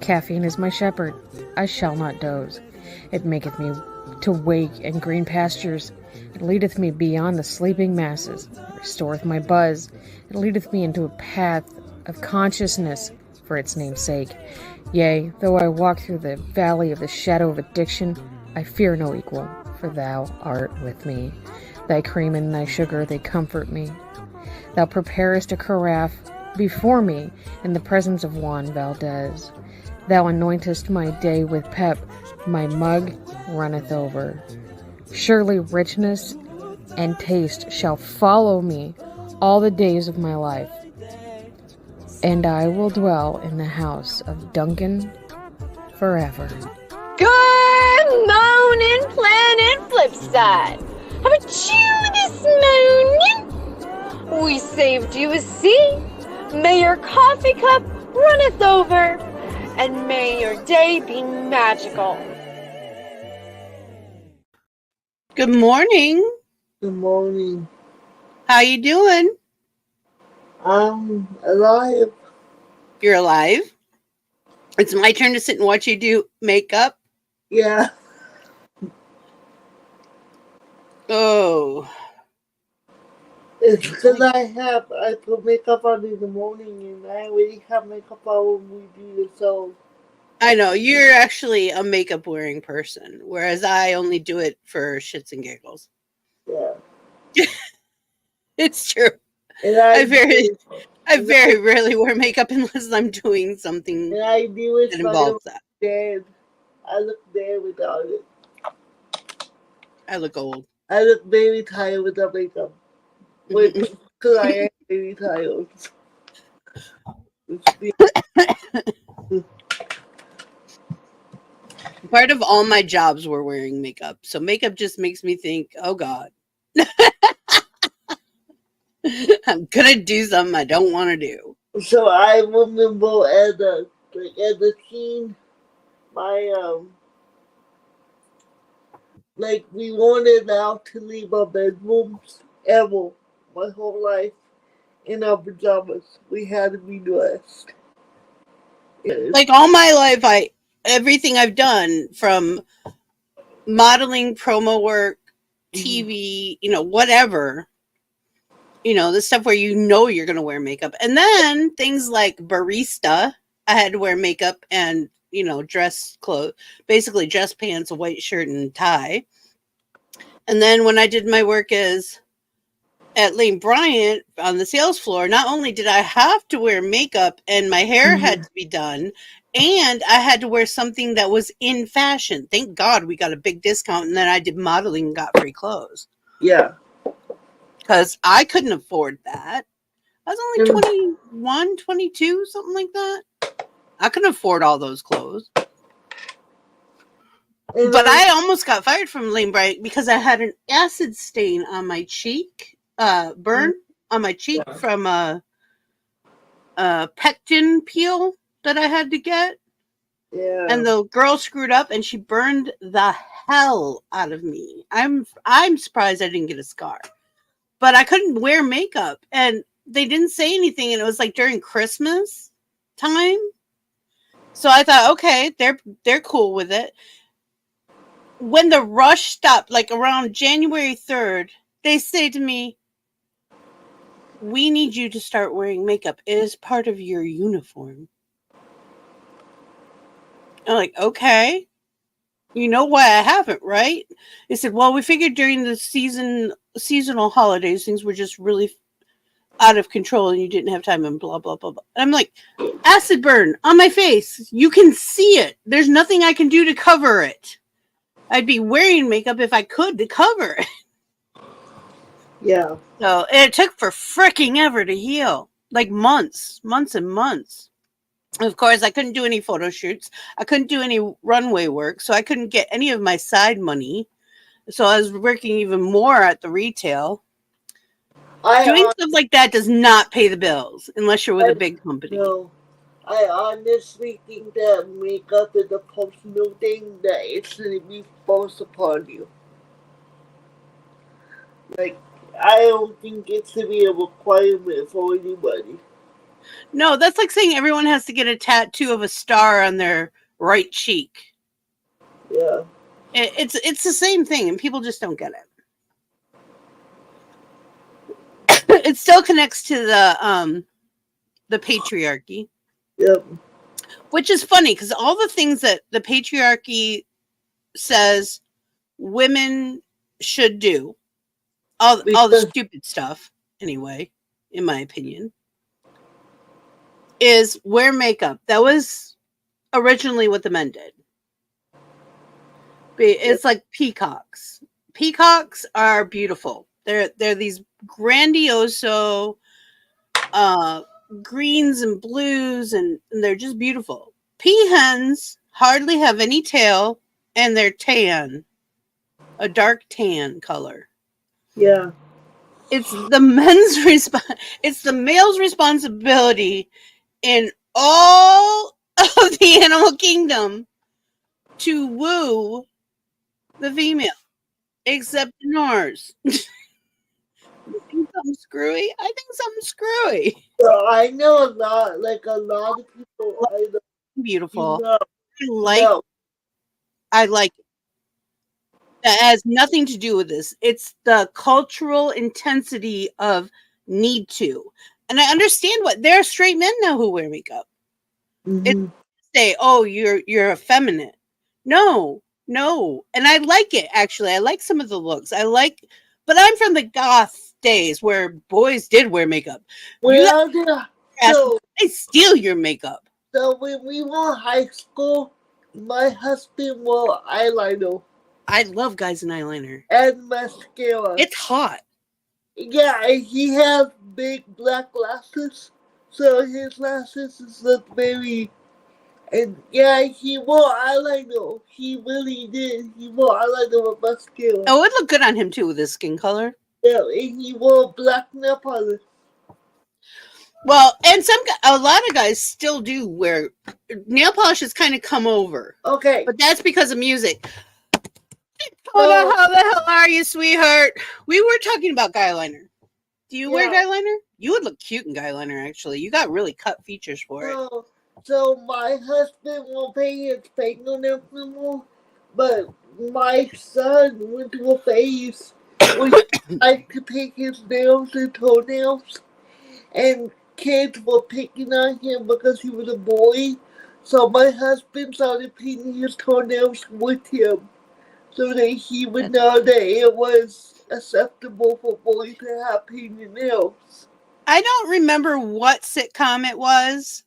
Caffeine is my shepherd, I shall not doze. It maketh me to wake in green pastures. It leadeth me beyond the sleeping masses. It restoreth my buzz. It leadeth me into a path of consciousness for its name's sake. Yea, though I walk through the valley of the shadow of addiction, I fear no equal, for thou art with me. Thy cream and thy sugar, they comfort me. Thou preparest a carafe before me in the presence of Juan Valdez. Thou anointest my day with pep, my mug runneth over. Surely richness and taste shall follow me all the days of my life, and I will dwell in the house of Duncan forever. Good morning, Planet Flipside. How about you this morning? We saved you a seat. May your coffee cup runneth over, and may your day be magical. Good morning. Good morning. How you doing? I'm alive. You're alive? It's my turn to sit and watch you do makeup? Yeah. Oh. It's because I put makeup on in the morning and I already have makeup on when we do the show. I know, you're actually a makeup wearing person, whereas I only do it for shits and giggles. Yeah. It's true. And I very rarely wear makeup unless I'm doing something and I do it that involves that. dead. I look dead without it. I look old. I look very tired without makeup. Because I am very tired. Part of all my jobs were wearing makeup, so makeup just makes me think, oh God. I'm gonna do something I don't want to do. So I remember as a teen, we weren't allowed to leave our bedrooms ever. My whole life in our pajamas, we had to be dressed. Like all my life, everything I've done from modeling, promo work, TV, whatever. The stuff where you're going to wear makeup. And then things like barista, I had to wear makeup and, dress clothes, basically dress pants, a white shirt and tie. And then when I did my work at Lane Bryant on the sales floor, not only did I have to wear makeup and my hair had to be done, and I had to wear something that was in fashion. Thank God we got a big discount, and then I did modeling and got free clothes. Yeah. Because I couldn't afford that. I was only 21, 22, something like that. I couldn't afford all those clothes. But I almost got fired from Lane Bryant because I had an acid stain on my cheek, burn on my cheek from a pectin peel that I had to get. Yeah. And the girl screwed up and she burned the hell out of me. I'm surprised I didn't get a scar. But I couldn't wear makeup, and they didn't say anything, and it was like during Christmas time. So I thought, okay, they're cool with it. When the rush stopped, like around January 3rd, they say to me, we need you to start wearing makeup. It is part of your uniform. I'm like, okay. You know why I haven't, right? They said, well, we figured during the seasonal holidays, things were just really out of control and you didn't have time and blah, blah, blah, blah. And I'm like, acid burn on my face. You can see it. There's nothing I can do to cover it. I'd be wearing makeup if I could to cover it. Yeah. So it took for freaking ever to heal. Like months and months. Of course, I couldn't do any photo shoots. I couldn't do any runway work. So I couldn't get any of my side money. So I was working even more at the retail. Doing stuff like that does not pay the bills unless you're with a big company. No. I honestly think that makeup is a personal thing that it shouldn't be forced upon you. Like, I don't think it should be a requirement for anybody. No, that's like saying everyone has to get a tattoo of a star on their right cheek. Yeah. It's the same thing, and people just don't get it. It still connects to the patriarchy. Yep. Which is funny because all the things that the patriarchy says women should do, all the stupid stuff, anyway, in my opinion, is wear makeup. That was originally what the men did. It's like peacocks. Peacocks are beautiful. They're these grandioso greens and blues, and they're just beautiful. Peahens hardly have any tail, and they're tan, a dark tan color. Yeah. It's the it's the male's responsibility in all of the animal kingdom to woo the female, except in ours. You think something screwy? I think something screwy. So I know a lot of people. I know, Beautiful. no, I like it. That has nothing to do with this. It's the cultural intensity of need to. And I understand what there are straight men now who wear makeup. Mm-hmm. Say, oh, you're effeminate. No. And I like it, actually. I like some of the looks. But I'm from the goth days where boys did wear makeup. Well, They steal your makeup. So when we were in high school, my husband wore eyeliner. I love guys in eyeliner. And mascara. It's hot. Yeah, he has big black glasses. So his glasses look very... And yeah, he wore eyeliner. He really did. He wore eyeliner with mascara. Oh, it would look good on him too with his skin color. Yeah, and he wore black nail polish. Well, and a lot of guys still do wear nail polish. Has kind of come over. Okay, but that's because of music. How the hell are you, sweetheart? We were talking about guy liner. Do you wear guy liner? You would look cute in guy liner. Actually, you got really cut features for it. So my husband won't pay his fingernails no more, but my son went to a phase where he liked to paint his nails and toenails, and kids were picking on him because he was a boy. So my husband started painting his toenails with him, so that he would know that it was acceptable for boys to have painted nails. I don't remember what sitcom it was,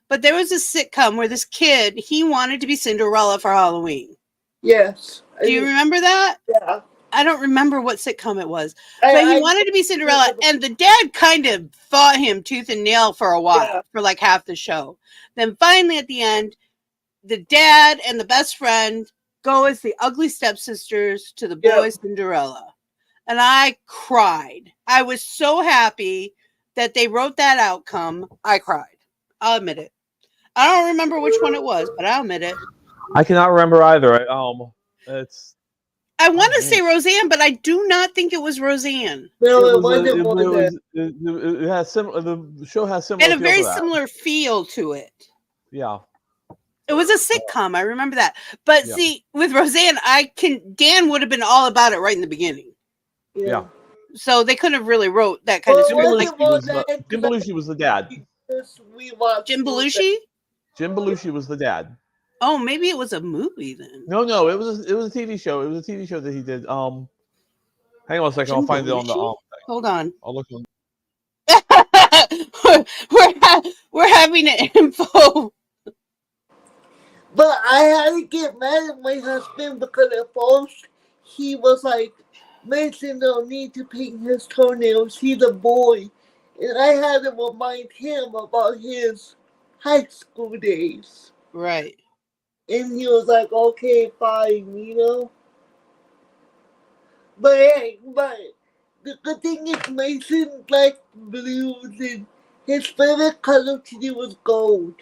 but there was a sitcom where this kid, he wanted to be Cinderella for Halloween. Yes. Do you remember that? Yeah. I don't remember what sitcom it was. But he wanted to be Cinderella, and the dad kind of fought him tooth and nail for a while, for like half the show. Then finally at the end, the dad and the best friend go as the ugly stepsisters to the boy Cinderella. And I cried. I was so happy that they wrote that outcome. I cried. I'll admit it. I don't remember which one it was, but I'll admit it. I cannot remember either. I want to say Roseanne, but I do not think it was Roseanne. No, it wasn't. It has the show has similar. It had a very similar feel to it. Yeah. It was a sitcom. I remember that. But see, with Roseanne, Dan would have been all about it right in the beginning. Yeah. So they couldn't have really wrote that kind of Jim Belushi was the dad. Jim Belushi? Jim Belushi was the dad. Oh, maybe it was a movie then. No, it was a TV show. It was a TV show that he did. Hang on a second, I'll find it on the Hold on. I'll look on. we're having an info. But I had to get mad at my husband because at first he was like, Mason don't need to paint his toenails. He's a boy. And I had to remind him about his high school days. Right. And he was like, okay, fine, you know? But hey, the good thing is Mason liked blues, and his favorite color today was gold.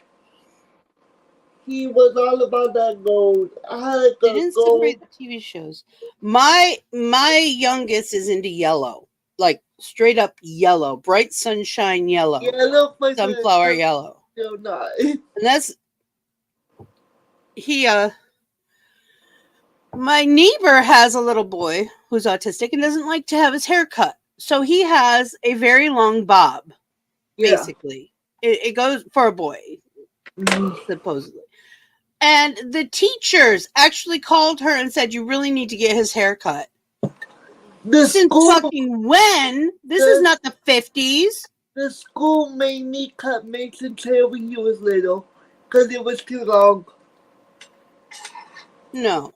He was all about that gold. I didn't separate the TV shows. My youngest is into yellow, like straight up yellow, bright sunshine yellow, Yellow for sunflower yellow. No, not. And that's my neighbor has a little boy who's autistic and doesn't like to have his hair cut. So he has a very long bob, basically. It goes for a boy, supposedly. And the teachers actually called her and said, you really need to get his hair cut. Since fucking when? This is not the 50s. The school made me cut Mason's hair when he was little because it was too long. No.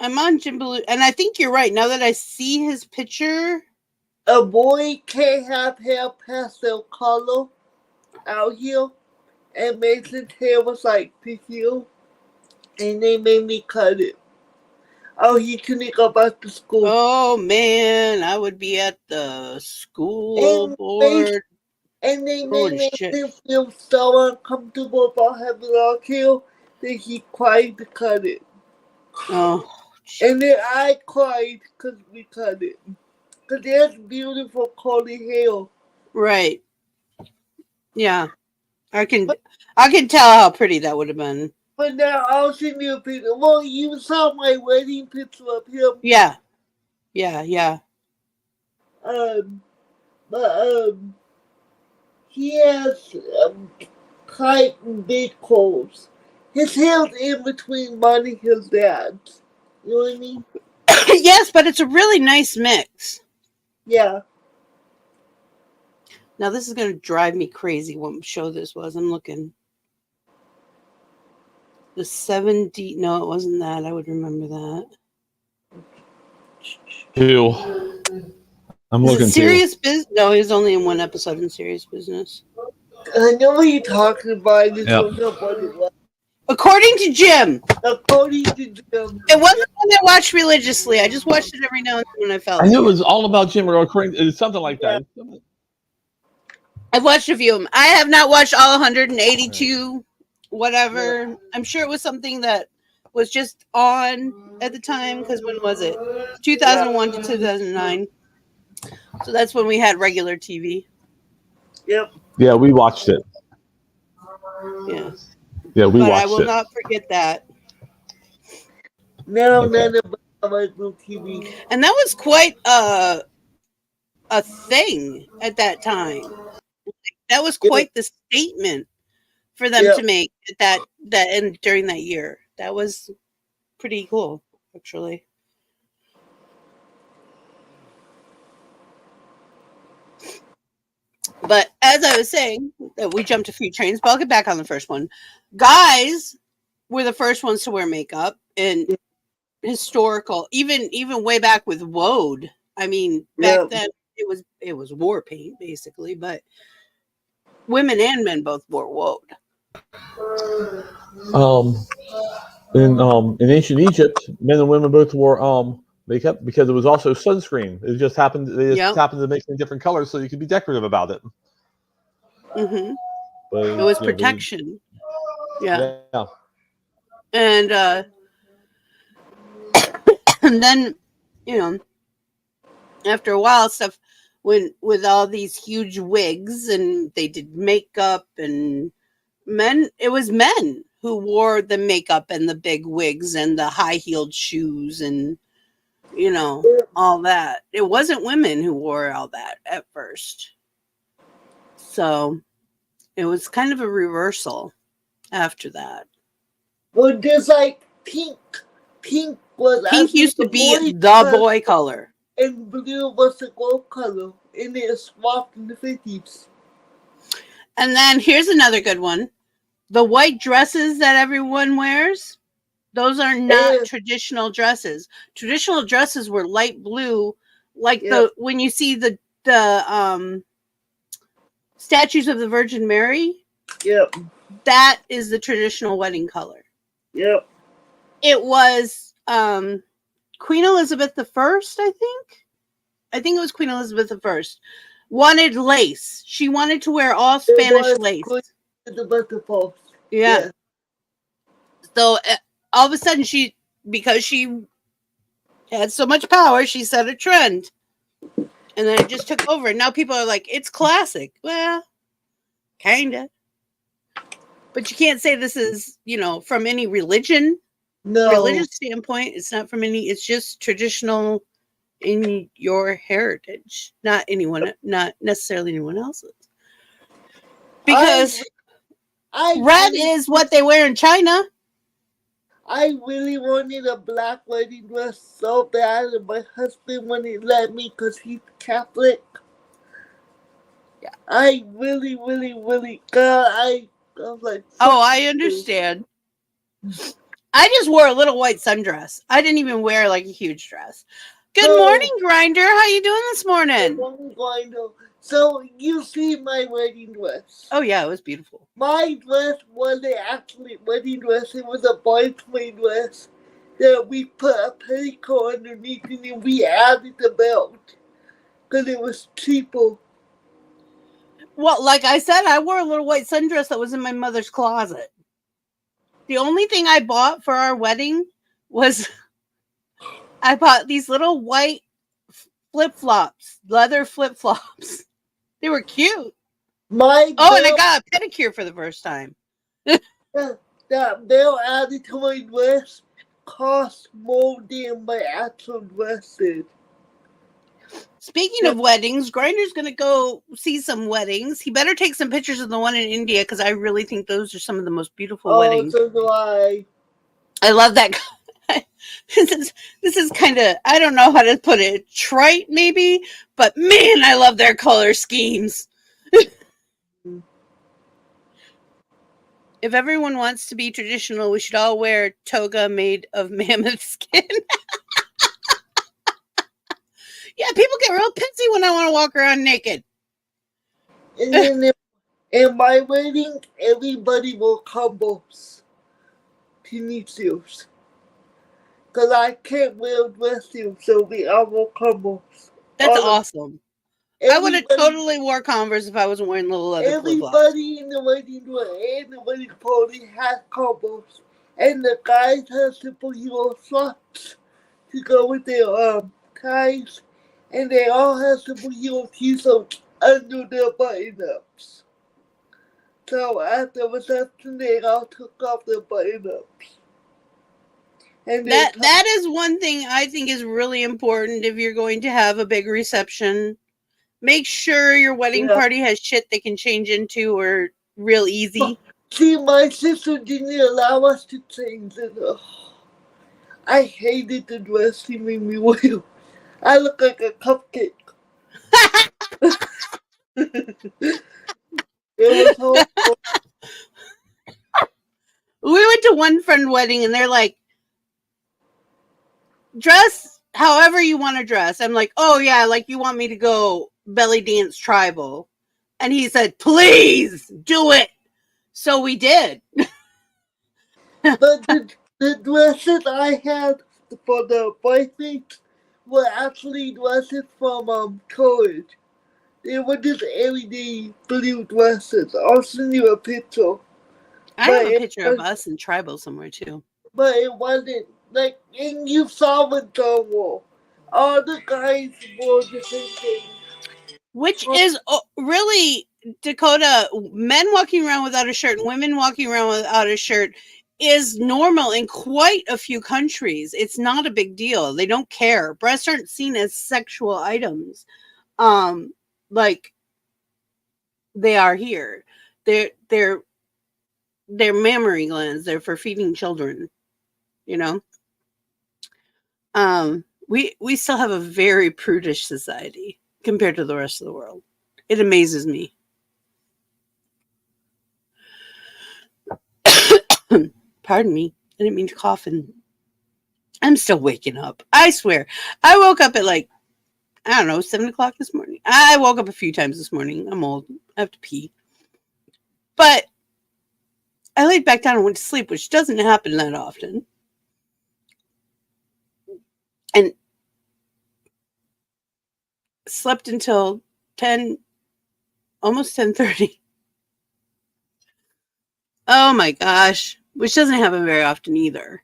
I'm on Jim Baloo, and I think you're right. Now that I see his picture, a boy can't have hair pastel color out here, and Mason's hair was like this here, and they made me cut it. Oh, he couldn't go back to school. Oh man, I would be at the school board. And they made him feel so uncomfortable about having long hair that he cried to cut it. Oh. And then I cried because we cut it. Because it has beautiful curly hair. Right. Yeah. I can tell how pretty that would have been. But now I'll send you a picture. Well, you saw my wedding picture of him. Yeah. Yeah. But he has tight and big curls. His hair's in between mine and his dad's. You know what I mean? Yes, but it's a really nice mix. Yeah. Now this is going to drive me crazy what show this was. I'm looking. The 7D. No, it wasn't that. I would remember that. I'm looking. Serious Business. No, he was only in one episode in Serious Business. I know what you're talking about. I just Yep. don't know what it was. According to Jim. According to Jim. It wasn't one I watched religiously. I just watched it every now and then when I felt I knew it was all about Jim or according. It's something like that. I've watched a few of them. I have not watched all 182, whatever. Yeah. I'm sure it was something that was just on at the time, because when was it? 2001 to 2009. So that's when we had regular TV. Yep. Yeah, we watched it. Yeah. Yeah, we but watched I will it. not forget that. No, Okay. none of my TV. And that was quite a thing at that time. That was quite the statement for them to make at that and during that year. That was pretty cool, actually. But as I was saying, that we jumped a few trains, but I'll get back on the first one. Guys were the first ones to wear makeup, and historical, even way back with Woad. I mean, back then it was war paint basically, but women and men both wore Woad. In ancient Egypt, men and women both wore makeup because it was also sunscreen. It just happened. They just happened to mix in different colors so you could be decorative about it. Mm-hmm. But, it was protection. Yeah. And and then, you know, after a while, stuff with all these huge wigs, and they did makeup, and it was men who wore the makeup and the big wigs and the high-heeled shoes and, you know, all that. It wasn't women who wore all that at first. So it was kind of a reversal after that. Well, there's like pink. Pink used to be the boy color. And blue was the girl color. And it swapped in the 50s. And then here's another good one. The white dresses that everyone wears, those are not traditional dresses. Traditional dresses were light blue, like when you see the statues of the Virgin Mary. Yep. That is the traditional wedding color. Yep. It was Queen Elizabeth I, I think. I think it was Queen Elizabeth I. Wanted lace. She wanted to wear all Spanish lace. Yeah. So all of a sudden, because she had so much power, she set a trend. And then it just took over. And now people are like, it's classic. Well, kind of. But you can't say this is, from any religious standpoint. It's not from any, it's just traditional in your heritage. Not necessarily anyone else's. Because red is what they wear in China. I really wanted a black wedding dress so bad, and my husband wouldn't let me because he's Catholic. Yeah. I really, really, really, I was like... Oh, I understand. I just wore a little white sundress. I didn't even wear like a huge dress. Good morning, Grinder. How you doing this morning? Good morning, Grinder. So, you see my wedding dress. Oh, yeah, it was beautiful. My dress wasn't actually a wedding dress. It was a bridesmaid dress that we put a petticoat underneath and then we added the belt because it was cheaper. Well, like I said, I wore a little white sundress that was in my mother's closet. The only thing I bought for our wedding was I bought these little white flip-flops, leather flip-flops. They were cute. And I got a pedicure for the first time. That belt added to my dress cost more than my actual dress did. Speaking of weddings, Grinder's going to go see some weddings. He better take some pictures of the one in India because I really think those are some of the most beautiful weddings. So do I. I love that. This is kind of, I don't know how to put it, trite maybe, but man, I love their color schemes. If everyone wants to be traditional, we should all wear toga made of mammoth skin. Yeah, people get real pissy when I want to walk around naked. And then in my wedding, everybody will combos. Ponytails. Because I can't wear dresses, so we all will combos. That's awesome. I would have totally wore Converse if I wasn't wearing little leather flip-flops. Everybody in the wedding dress and the wedding party has combos. And the guys have superhero socks to go with their ties. And they all have superhero t-shirts under their button-ups. So at the reception, they all took off their button-ups. And that is one thing I think is really important if you're going to have a big reception. Make sure your wedding party has shit they can change into or real easy. See, my sister didn't allow us to change it. I hated the dress she made me wear. I look like a cupcake. It was horrible. We went to one friend wedding and they're like, dress however you want to dress. I'm like, oh yeah, like you want me to go belly dance tribal. And he said, please do it. So we did. But the dresses I had for the bridesmaids were actually dresses from college. They were just everyday blue dresses. I'll send you a picture. I have a picture of us in tribal somewhere too. But it wasn't like, and you saw the wall. All the guys wore the same thing. Which is really, Dakota, men walking around without a shirt and women walking around without a shirt is normal in quite a few countries. It's not a big deal. They don't care. Breasts aren't seen as sexual items. Like they are here. They're mammary glands. They're for feeding children, you know? We still have a very prudish society compared to the rest of the world. It amazes me. Pardon me. I didn't mean to cough, and I'm still waking up. I swear. I woke up at like, I don't know, 7 o'clock this morning. I woke up a few times this morning. I'm old. I have to pee. But I laid back down and went to sleep, which doesn't happen that often. And slept until 10, almost 10:30. Oh my gosh. Which doesn't happen very often either.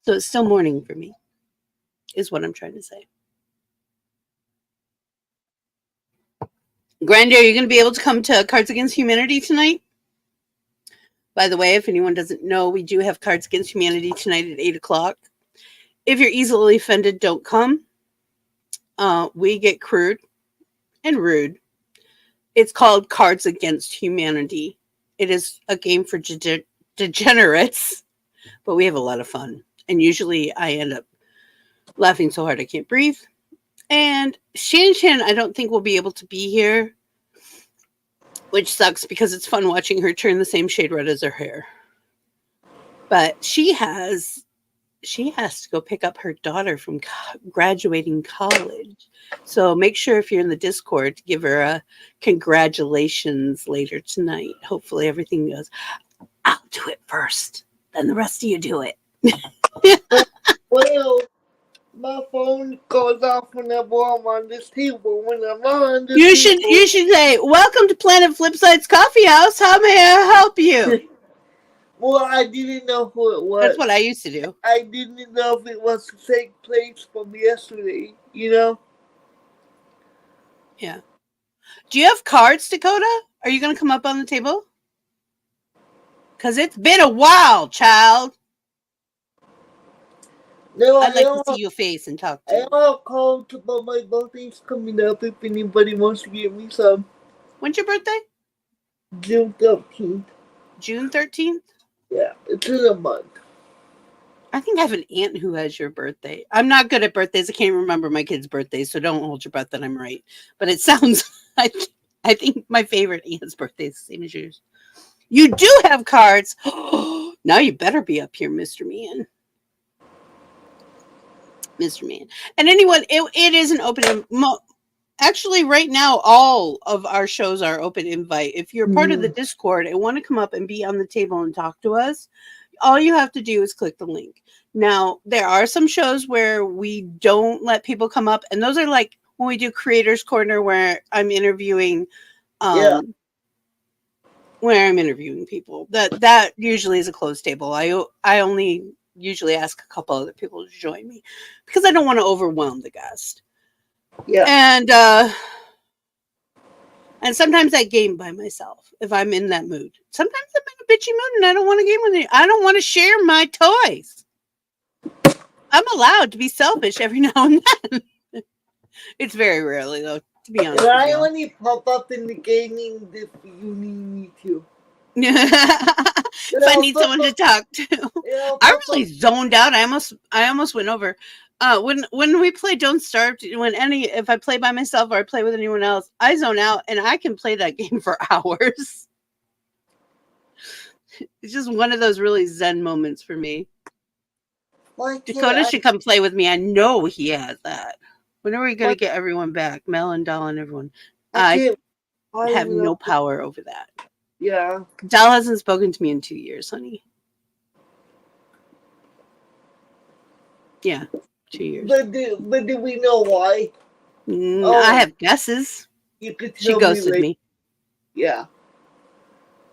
So it's still morning for me, is what I'm trying to say. Grandy, are you going to be able to come to Cards Against Humanity tonight? By the way, if anyone doesn't know, we do have Cards Against Humanity tonight at 8 o'clock. If you're easily offended, don't come. We get crude and rude. It's called Cards Against Humanity. It is a game for degenerates, but we have a lot of fun. And usually I end up laughing so hard I can't breathe. And Shan Shan, I don't think will be able to be here, which sucks because it's fun watching her turn the same shade red as her hair. But she has to go pick up her daughter from graduating college. So make sure if you're in the Discord to give her a congratulations later tonight. Hopefully everything goes. I'll do it first. Then the rest of you do it. Well, my phone goes off whenever I'm on this table. When I'm on this You table, should say, welcome to Planet Flipside's Coffee House. How may I help you? well, I didn't know who it was. That's what I used to do. I didn't know if it was the same place from yesterday, you know? Yeah. Do you have cards, Dakota? Are you going to come up on the table? Because it's been a while, child. No, I'd like to see your face and talk to you. I'll call about my birthday's coming up if anybody wants to give me some. When's your birthday? June 13th. June 13th? Yeah, it's in a month. I think I have an aunt who has your birthday. I'm not good at birthdays. I can't remember my kids' birthdays, so don't hold your breath that I'm right. But it sounds like I think my favorite aunt's birthday is the same as yours. You do have cards. Now you better be up here, Mr. Man. Mr. Man. And anyone, it is an open actually right now all of our shows are open invite. If you're part of the Discord and want to come up and be on the table and talk to us, all you have to do is click the link. Now, there are some shows where we don't let people come up, and those are like when we do Creators Corner where I'm interviewing people. That usually is a closed table. I only usually ask a couple other people to join me because I don't want to overwhelm the guest. Yeah. And sometimes I game by myself if I'm in that mood. Sometimes I'm in a bitchy mood and I don't want to game with you. I don't want to share my toys. I'm allowed to be selfish every now and then. It's very rarely though, to be honest. And I only pop up in the gaming if you need me to. If I need someone to talk to. I really zoned out. I almost went over. When we play Don't Starve, if I play by myself or I play with anyone else, I zone out and I can play that game for hours. It's just one of those really zen moments for me. Dakota should come play with me. I know he has that. When are we going to get everyone back? Mel and Doll and everyone. I have no power over that. Yeah. Doll hasn't spoken to me in 2 years, honey. Yeah, 2 years. But do we know why? I have guesses. You could she ghosted me. Yeah.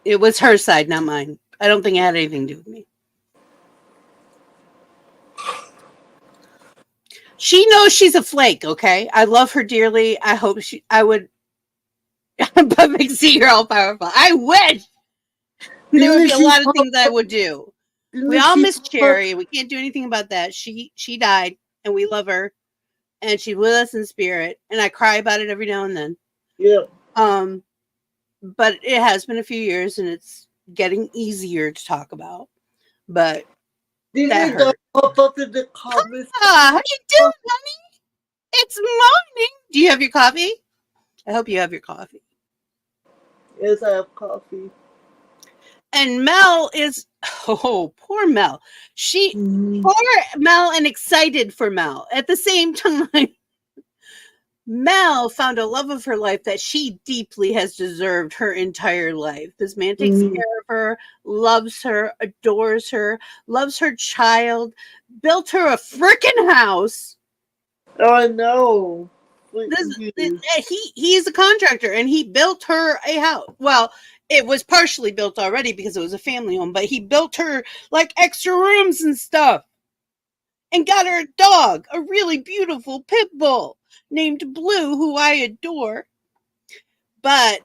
It was her side, not mine. I don't think it had anything to do with me. She knows she's a flake, okay? I love her dearly. I hope I would. But see, you're all powerful. I wish there would be a lot of things I would do. We all miss Cherry. We can't do anything about that. She died, and we love her, and she's with us in spirit. And I cry about it every now and then. Yeah. But it has been a few years, and it's getting easier to talk about. But that hurt. Pop up in the comments. How you doing, honey? It's morning. Do you have your coffee? I hope you have your coffee. Yes, I have coffee. And Mel is, poor Mel. Poor Mel and excited for Mel. At the same time, Mel found a love of her life that she deeply has deserved her entire life. This man takes care of her, loves her, adores her, loves her child, built her a freaking house. Oh, no. He's a contractor and he built her a house. Well, it was partially built already because it was a family home, but he built her like extra rooms and stuff and got her a dog, a really beautiful pit bull named Blue, who I adore. But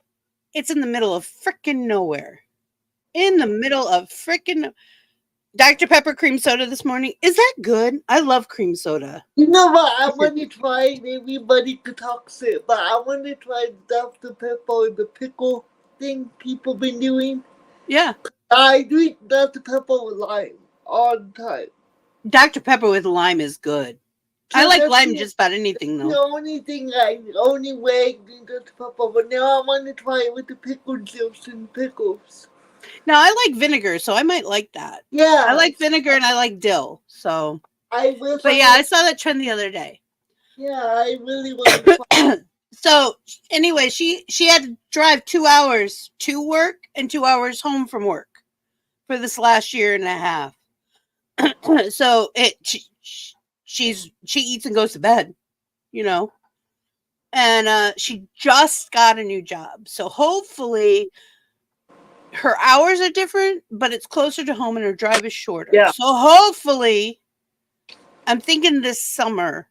it's in the middle of frickin' nowhere. In the middle of frickin' Dr. Pepper cream soda this morning. Is that good? I love cream soda. You know what? I want to try, everybody could talk shit, but I want to try Dr. Pepper and the pickle thing people been doing. Yeah. I drink Dr. Pepper with lime all the time. Dr. Pepper with lime is good. So I like lime just about anything, though. The only way I drink Dr. Pepper, but now I want to try it with the pickle juice and pickles. Now, I like vinegar, so I might like that. Yeah. I like vinegar and I like dill, so. I saw that trend the other day. Yeah, I really want to try it. So, anyway, she had to drive 2 hours to work and 2 hours home from work for this last year and a half. So, she eats and goes to bed, you know. And she just got a new job. So, hopefully her hours are different, but it's closer to home and her drive is shorter. Yeah. So hopefully, I'm thinking this summer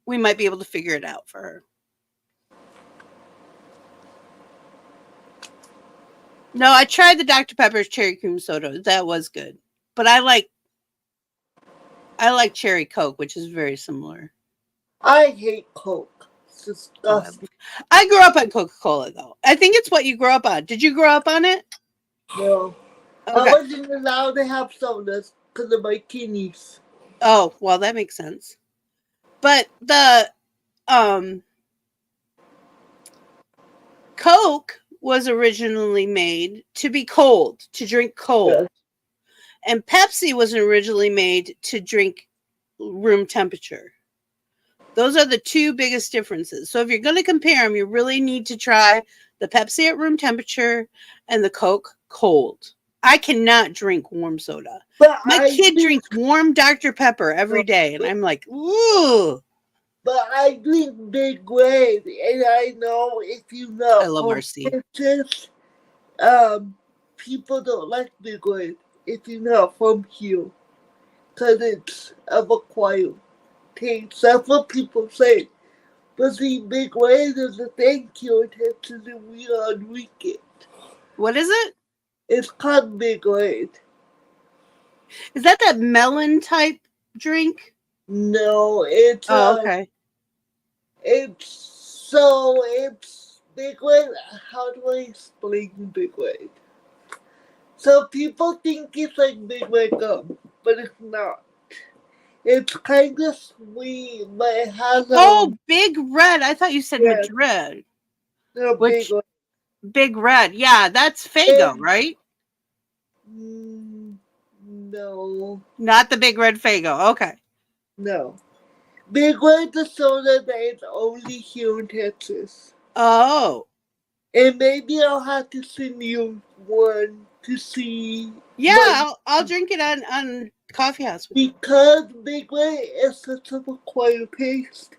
we might be able to figure it out for her. No, I tried the Dr. Pepper's cherry cream soda. That was good. But I like cherry Coke, which is very similar. I hate Coke. It's disgusting. I grew up on Coca-Cola, though. I think it's what you grew up on. Did you grow up on it? No. Okay. I wasn't allowed to have sodas because of my kidneys. Oh, well, that makes sense. But the Coke was originally made to be cold, to drink cold. Yes. And Pepsi was originally made to drink room temperature. Those are the two biggest differences. So if you're going to compare them, you really need to try the Pepsi at room temperature and the Coke cold. I cannot drink warm soda. My kid drinks warm Dr. Pepper every day, and I'm like, ooh. But I drink Big Red, and I know if you know, I love Marcy. People don't like Big Red, if you know, from here, because it's of a quiet taste. That's what people say. But the Big Red is a thank you attention to we drink it. What is it? It's called Big Red. Is that melon type drink? No, it's okay. It's Big Red. How do I explain Big Red? So people think it's like Big Red gum, but it's not. It's kind of sweet, but it has Big Red. I thought you said Madrid. No, Big Red. Big Red. Yeah, that's Faygo, right? No. Not the Big Red Faygo. Okay. No. Big Red is soda that is only here in Texas. Oh. And maybe I'll have to send you one to see. Yeah, I'll drink it on Coffee House. Because Big Red is such a acquired taste,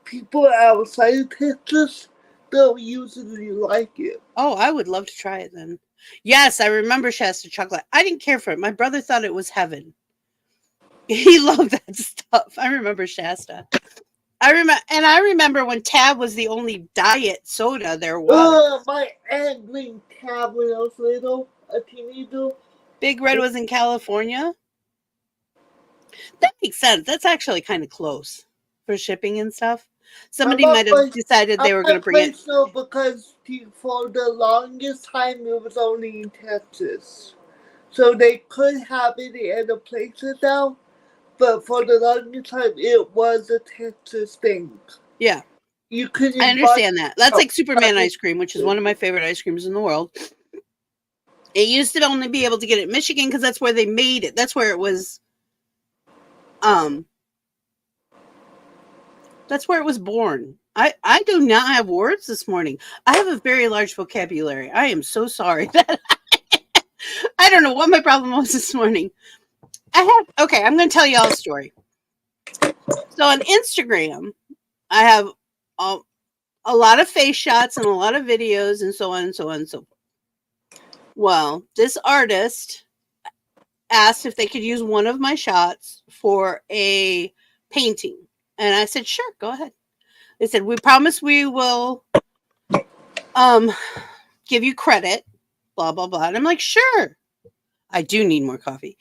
people outside of Texas don't usually like it. Oh, I would love to try it then. Yes, I remember Shasta chocolate. I didn't care for it. My brother thought it was heaven. He loved that stuff. I remember Shasta. I remember when Tab was the only diet soda there was. My aunt drank Tab when I was little, a teenager. Big Red was in California? That makes sense. That's actually kind of close for shipping and stuff. Somebody might have decided they were going to bring it. So because for the longest time it was only in Texas. So they could have it in other places now. But for the longest time it was a Texas thing. Yeah. You couldn't. I understand that. That's like Superman ice cream, which is one of my favorite ice creams in the world. It used to only be able to get it in Michigan because that's where they made it. That's where it was. That's where it was born. I do not have words this morning. I have a very large vocabulary. I am so sorry that I don't know what my problem was this morning. I'm going to tell you all a story. So on Instagram, I have a lot of face shots and a lot of videos and so on and so on and so forth. Well, this artist asked if they could use one of my shots for a painting. And I said, sure, go ahead. They said, we promise we will give you credit, blah, blah, blah. And I'm like, sure. I do need more coffee.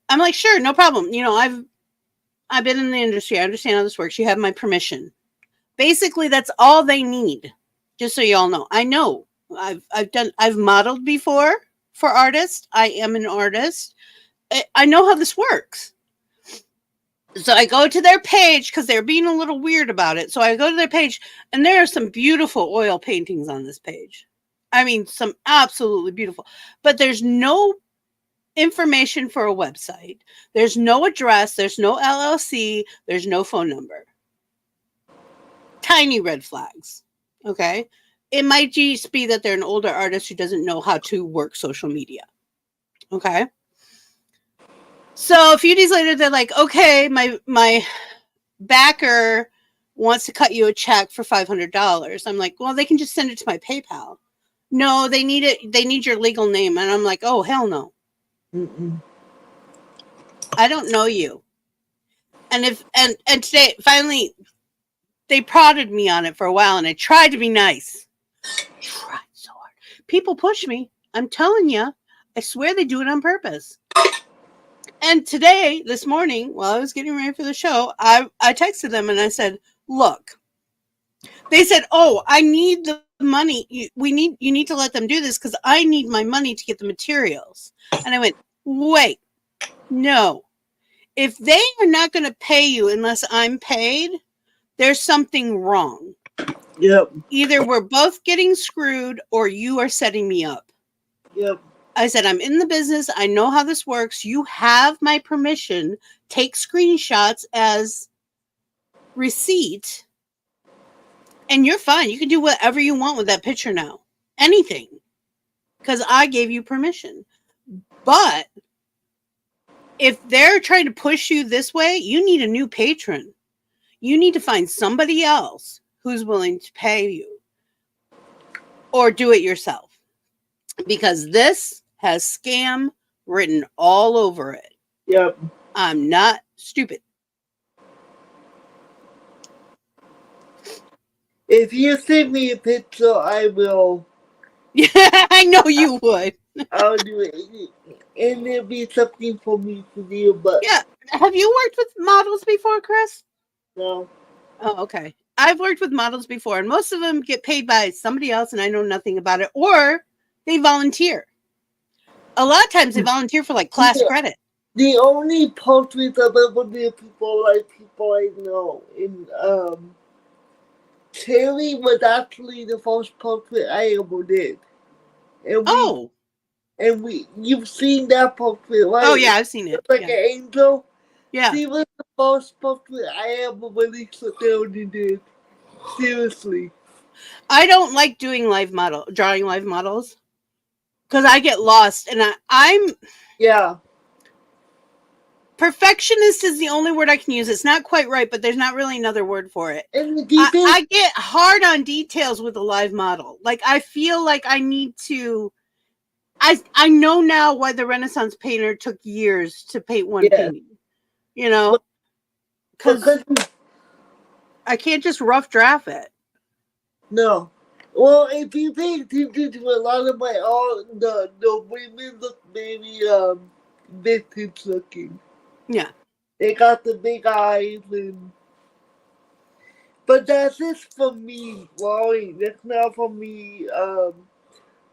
I'm like, sure, no problem. You know, I've been in the industry. I understand how this works. You have my permission. Basically, that's all they need. Just so you all know. I know. I've modeled before for artists. I am an artist. I know how this works. So I go to their page because they're being a little weird about it. So I go to their page, and there are some beautiful oil paintings on this page. I mean, some absolutely beautiful. But there's no information for a website. There's no address. There's no LLC. There's no phone number. Tiny red flags. Okay. It might just be that they're an older artist who doesn't know how to work social media. Okay. So a few days later, they're like, okay, my backer wants to cut you a check for $500. I'm like, well, they can just send it to my PayPal. No, they need it. They need your legal name. And I'm like, oh, hell no. Mm-mm. I don't know you. And today, finally, they prodded me on it for a while, and I tried to be nice. I tried so hard. People push me. I'm telling you. I swear they do it on purpose. And today, this morning, while I was getting ready for the show, I texted them and I said, look. They said, oh, I need the money. You need to let them do this because I need my money to get the materials. And I went, wait, no. If they are not going to pay you unless I'm paid, there's something wrong. Yep. Either we're both getting screwed or you are setting me up. Yep. I said, I'm in the business. I know how this works. You have my permission. Take screenshots as receipt. And you're fine. You can do whatever you want with that picture now. Anything. Because I gave you permission. But if they're trying to push you this way, you need a new patron. You need to find somebody else who's willing to pay you. Or do it yourself. Because this has scam written all over it. Yep. I'm not stupid. If you send me a picture, I will. Yeah, I know you would. I'll do it. And it'll be something for me to do, but. Yeah. Have you worked with models before, Kris? No. Oh, okay. I've worked with models before, and most of them get paid by somebody else, and I know nothing about it, or they volunteer. A lot of times they volunteer for like class credit. The only portraits I've ever did people I know. And Terry was actually the first portrait I ever did. And you've seen that portrait, right? Oh yeah, I've seen it. It's like an angel. Yeah. She was the first portrait I ever really sat down and did. Seriously. I don't like doing drawing live models. Because I get lost, and I'm perfectionist is the only word I can use. It's not quite right, but there's not really another word for it. And I get hard on details with a live model. Like I feel like I need to. I know now why the Renaissance painter took years to paint one painting. You know, because I can't just rough draft it. No. Well, if you pay attention to a lot of my art, the women look very vintage looking. Yeah. They got the big eyes but that's just for me drawing. That's not for me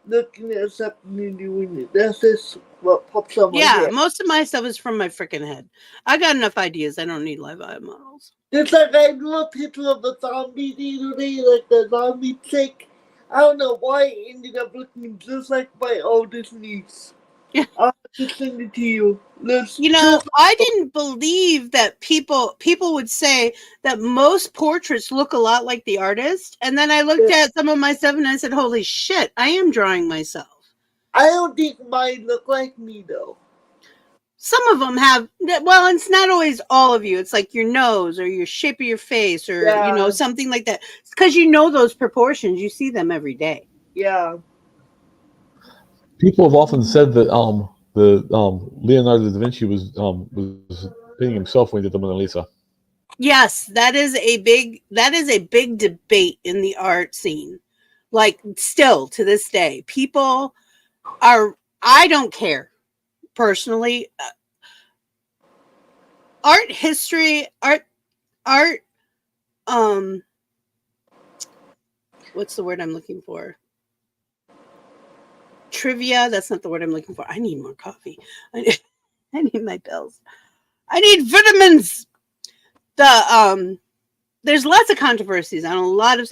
looking at something and doing it. That's just what pops on my head. Most of my stuff is from my freaking head. I got enough ideas. I don't need live models. It's like I drew a picture of a zombie the other day, like the zombie chick. I don't know why it ended up looking just like my oldest niece. Yeah. I'll just send it to you. I didn't believe that people would say that most portraits look a lot like the artist. And then I looked at some of my stuff and I said, holy shit, I am drawing myself. I don't think mine look like me, though. Some of them have, well, it's not always all of you. It's like your nose or your shape of your face or, something like that. It's because you know those proportions. You see them every day. Yeah. People have often said that Leonardo da Vinci was painting himself when he did the Mona Lisa. Yes, that is a big debate in the art scene. Like, still to this day, people are. I don't care personally. Art history, art. What's the word I'm looking for? Trivia. That's not the word I'm looking for. I need more coffee. I need my pills. I need vitamins. There's lots of controversies on a lot of,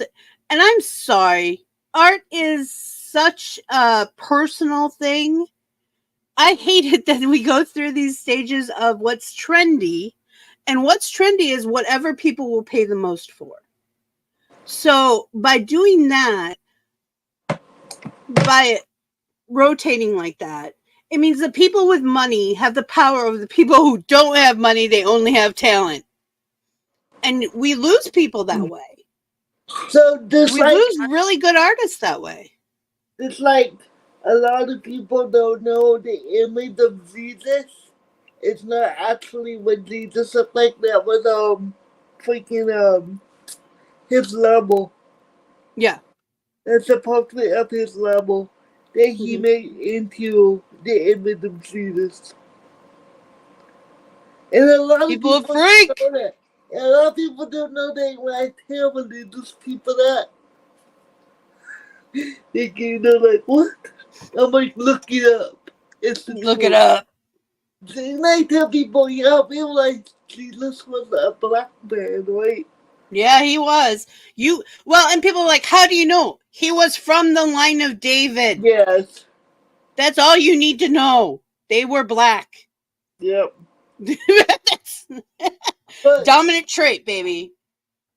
and I'm sorry. Art is such a personal thing. I hate it that we go through these stages of what's trendy, and what's trendy is whatever people will pay the most for. So by doing that, by rotating like that, it means the people with money have the power over the people who don't have money. They only have talent. And we lose people that way. So we lose really good artists that way. It's like a lot of people don't know the image of Jesus. It's not actually what Jesus looked like. That was freaking his level. Yeah. That's supposed to be up his level. That he made into the image of Jesus. And a lot of people are freak. Don't know that. And a lot of people don't know that when I tell religious people that. They're like, what? I'm like, look it up. Look it up. And I tell people, yeah, people like Jesus was a black man, right? Yeah, he was. And people are like, how do you know? He was from the line of David. Yes. That's all you need to know. They were black. Yep. That's dominant trait, baby.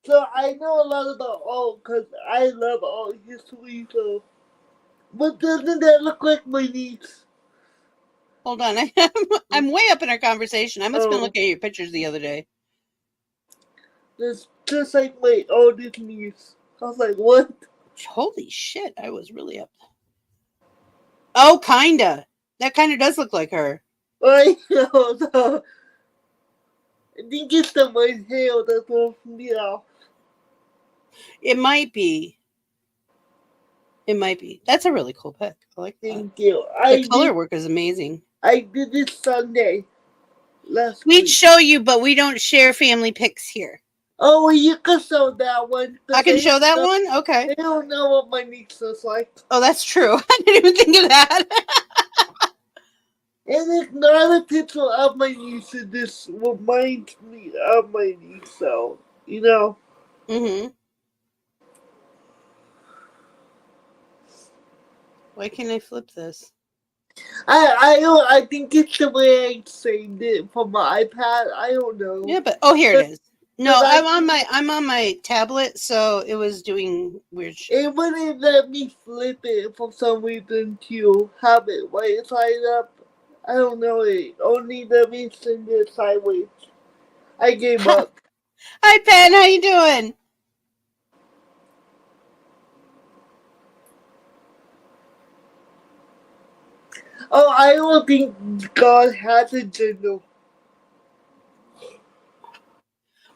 So I know a lot about all, because I love all history, so. But doesn't that look like my niece? Hold on, I'm way up in our conversation. I must have been looking at your pictures the other day. It's just like my oldest niece. I was like, what? Holy shit, I was really up. Oh, kinda. That kinda does look like her. I know, so I think it's the my hair that throws me off. It might be. That's a really cool pic. I like that. Thank you. The color work is amazing. I did this Sunday. We'd show you, but we don't share family pics here. Oh, well, you can show that one. I can show that one? Okay. They don't know what my niece looks like. Oh, that's true. I didn't even think of that. And it's not a picture of my niece. It just reminds me of my niece, so, you know. Mm-hmm. Why can't I flip this? I think it's the way I saved it from my iPad. I don't know. Yeah, but here it is. No, I'm on my tablet, so it was doing weird shit. It wouldn't let me flip it for some reason to have it right side up. I don't know. It only let me send it sideways. I gave up. Hi, Pen. How you doing? Oh, I don't think God has a gender.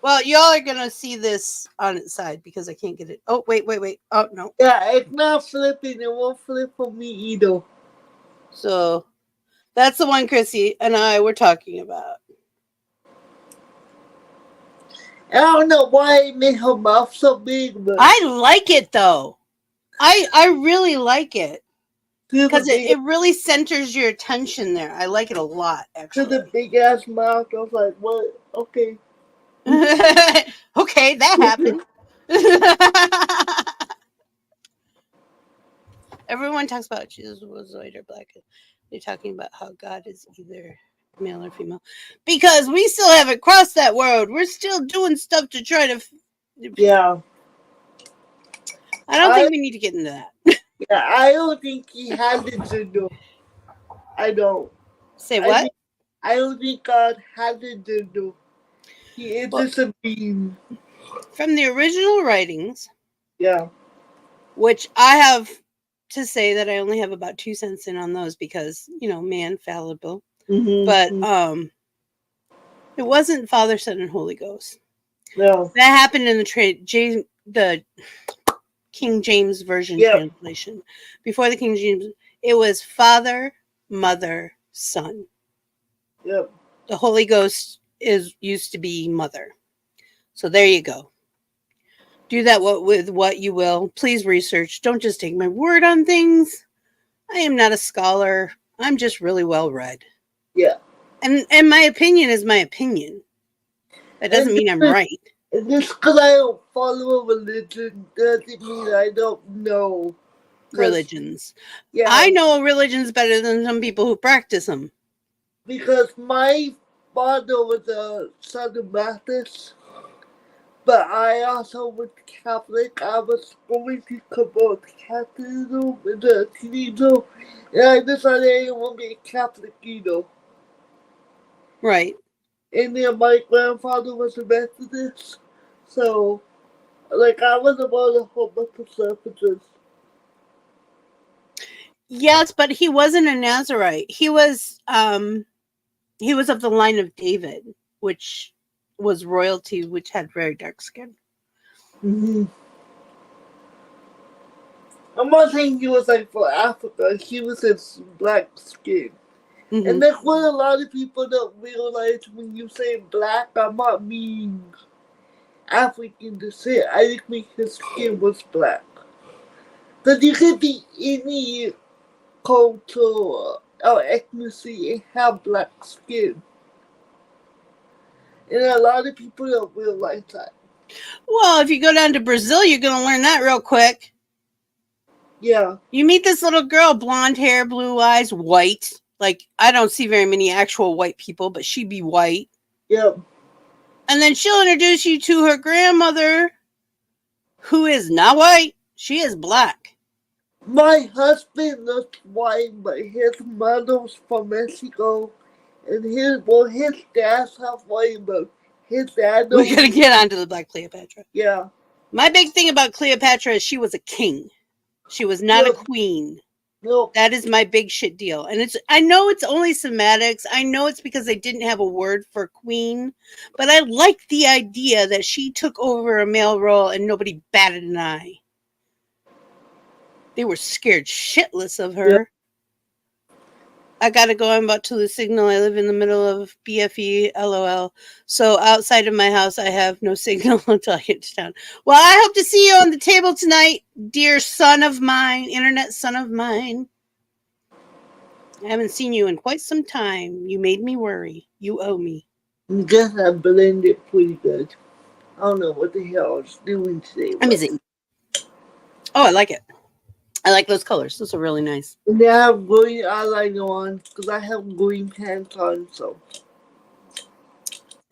Well, y'all are going to see this on its side because I can't get it. Oh, wait. Oh, no. Yeah, it's not flipping. It won't flip for me either. So, that's the one Chrissy and I were talking about. I don't know why I made her mouth so big, but I like it, though. I really like it. Because it really centers your attention there. I like it a lot, actually. To the big ass mouth, I was like, what? Okay. Okay, that happened. Everyone talks about Jesus was white or black. They're talking about how God is either male or female. Because we still haven't crossed that road. We're still doing stuff to try to... Yeah. I don't think we need to get into that. Yeah, I don't think he had the gender. I don't. Say what? I don't think God had the gender. He is just a being. From the original writings. Yeah. Which I have to say that I only have about 2 cents in on those because, man fallible. Mm-hmm. But it wasn't Father, Son, and Holy Ghost. No. That happened in the King James Version translation. Before the King James, it was Father, Mother, Son. Yep. The Holy Ghost used to be Mother. So there you go. Do that with what you will. Please research. Don't just take my word on things. I am not a scholar. I'm just really well read. Yeah. And my opinion is my opinion. That doesn't mean I'm right. Just because I don't follow a religion doesn't mean I don't know religions. Yeah. I know religions better than some people who practice them. Because my father was a Southern Baptist, but I also was Catholic. I was going to convert to Catholicism as a teenager, and I decided I didn't want to be a Catholic either. Right. And then my grandfather was a Methodist, so I was about a whole bunch of services. Yes, but he wasn't a Nazarite. He was of the line of David, which was royalty, which had very dark skin. Mm-hmm. I'm not saying he was for Africa. He was his black skin. Mm-hmm. And that's what a lot of people don't realize when you say black. I'm not meaning African descent. I just mean his skin was black. Because you could be any culture or ethnicity and have black skin. And a lot of people don't realize that. Well, if you go down to Brazil, you're going to learn that real quick. Yeah. You meet this little girl, blonde hair, blue eyes, white. I don't see very many actual white people, but she'd be white. Yep. And then she'll introduce you to her grandmother, who is not white. She is black. My husband looks white, but his mother's from Mexico. And his dad's half white, but his dad don't. We're going to get onto the Black Cleopatra. Yeah. My big thing about Cleopatra is she was a king. She was not a queen. No. That is my big shit deal. And I know it's only semantics. I know it's because they didn't have a word for queen. But I like the idea that she took over a male role and nobody batted an eye. They were scared shitless of her. Yep. I gotta go. I'm about to lose signal. I live in the middle of BFE, LOL. So outside of my house, I have no signal until I get to town. Well, I hope to see you on the table tonight, dear son of mine, internet son of mine. I haven't seen you in quite some time. You made me worry. You owe me. I guess I blended pretty good. I don't know what the hell I was doing today. I'm busy. Oh, I like it. I like those colors. Those are really nice. And I have green eyeliner on because I have green pants on, so.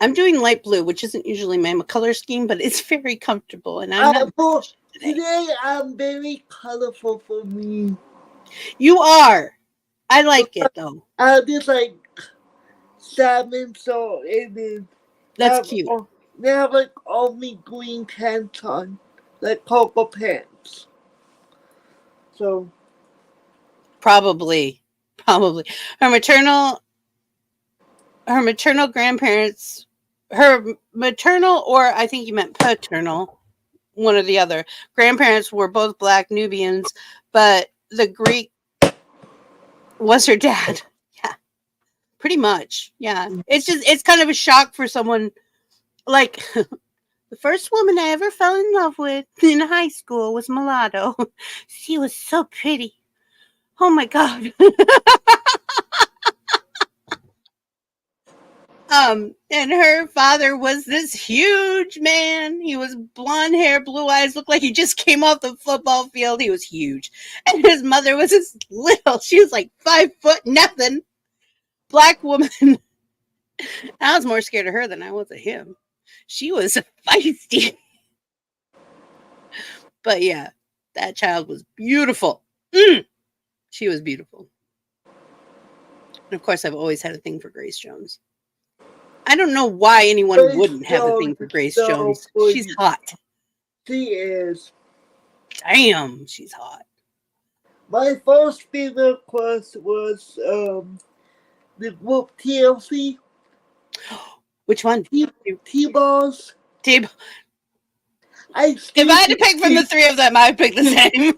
I'm doing light blue, which isn't usually my color scheme, but it's very comfortable. And I'm not today I'm very colorful for me. You are. I like it though. I just salmon salt and then that's cute. They have only green pants on, cocoa pants. So probably her maternal grandparents, her maternal, or I think you meant paternal, one or the other, grandparents were both black Nubians, but the Greek was her dad. Yeah, pretty much. Yeah, it's kind of a shock for someone the first woman I ever fell in love with in high school was mulatto. She was so pretty. Oh my God. And her father was this huge man. He was blonde hair, blue eyes, looked like he just came off the football field. He was huge. And his mother was this little, she was 5 foot nothing. Black woman. I was more scared of her than I was of him. She was feisty. But yeah, that child was beautiful. She was beautiful. And of course, I've always had a thing for Grace Jones. I don't know why anyone wouldn't have a thing for Grace Jones. She's hot. She is. Damn, she's hot. My first female crush was the group TLC. Which one? T-Balls. If I I had to pick from the three of them, I'd pick the same.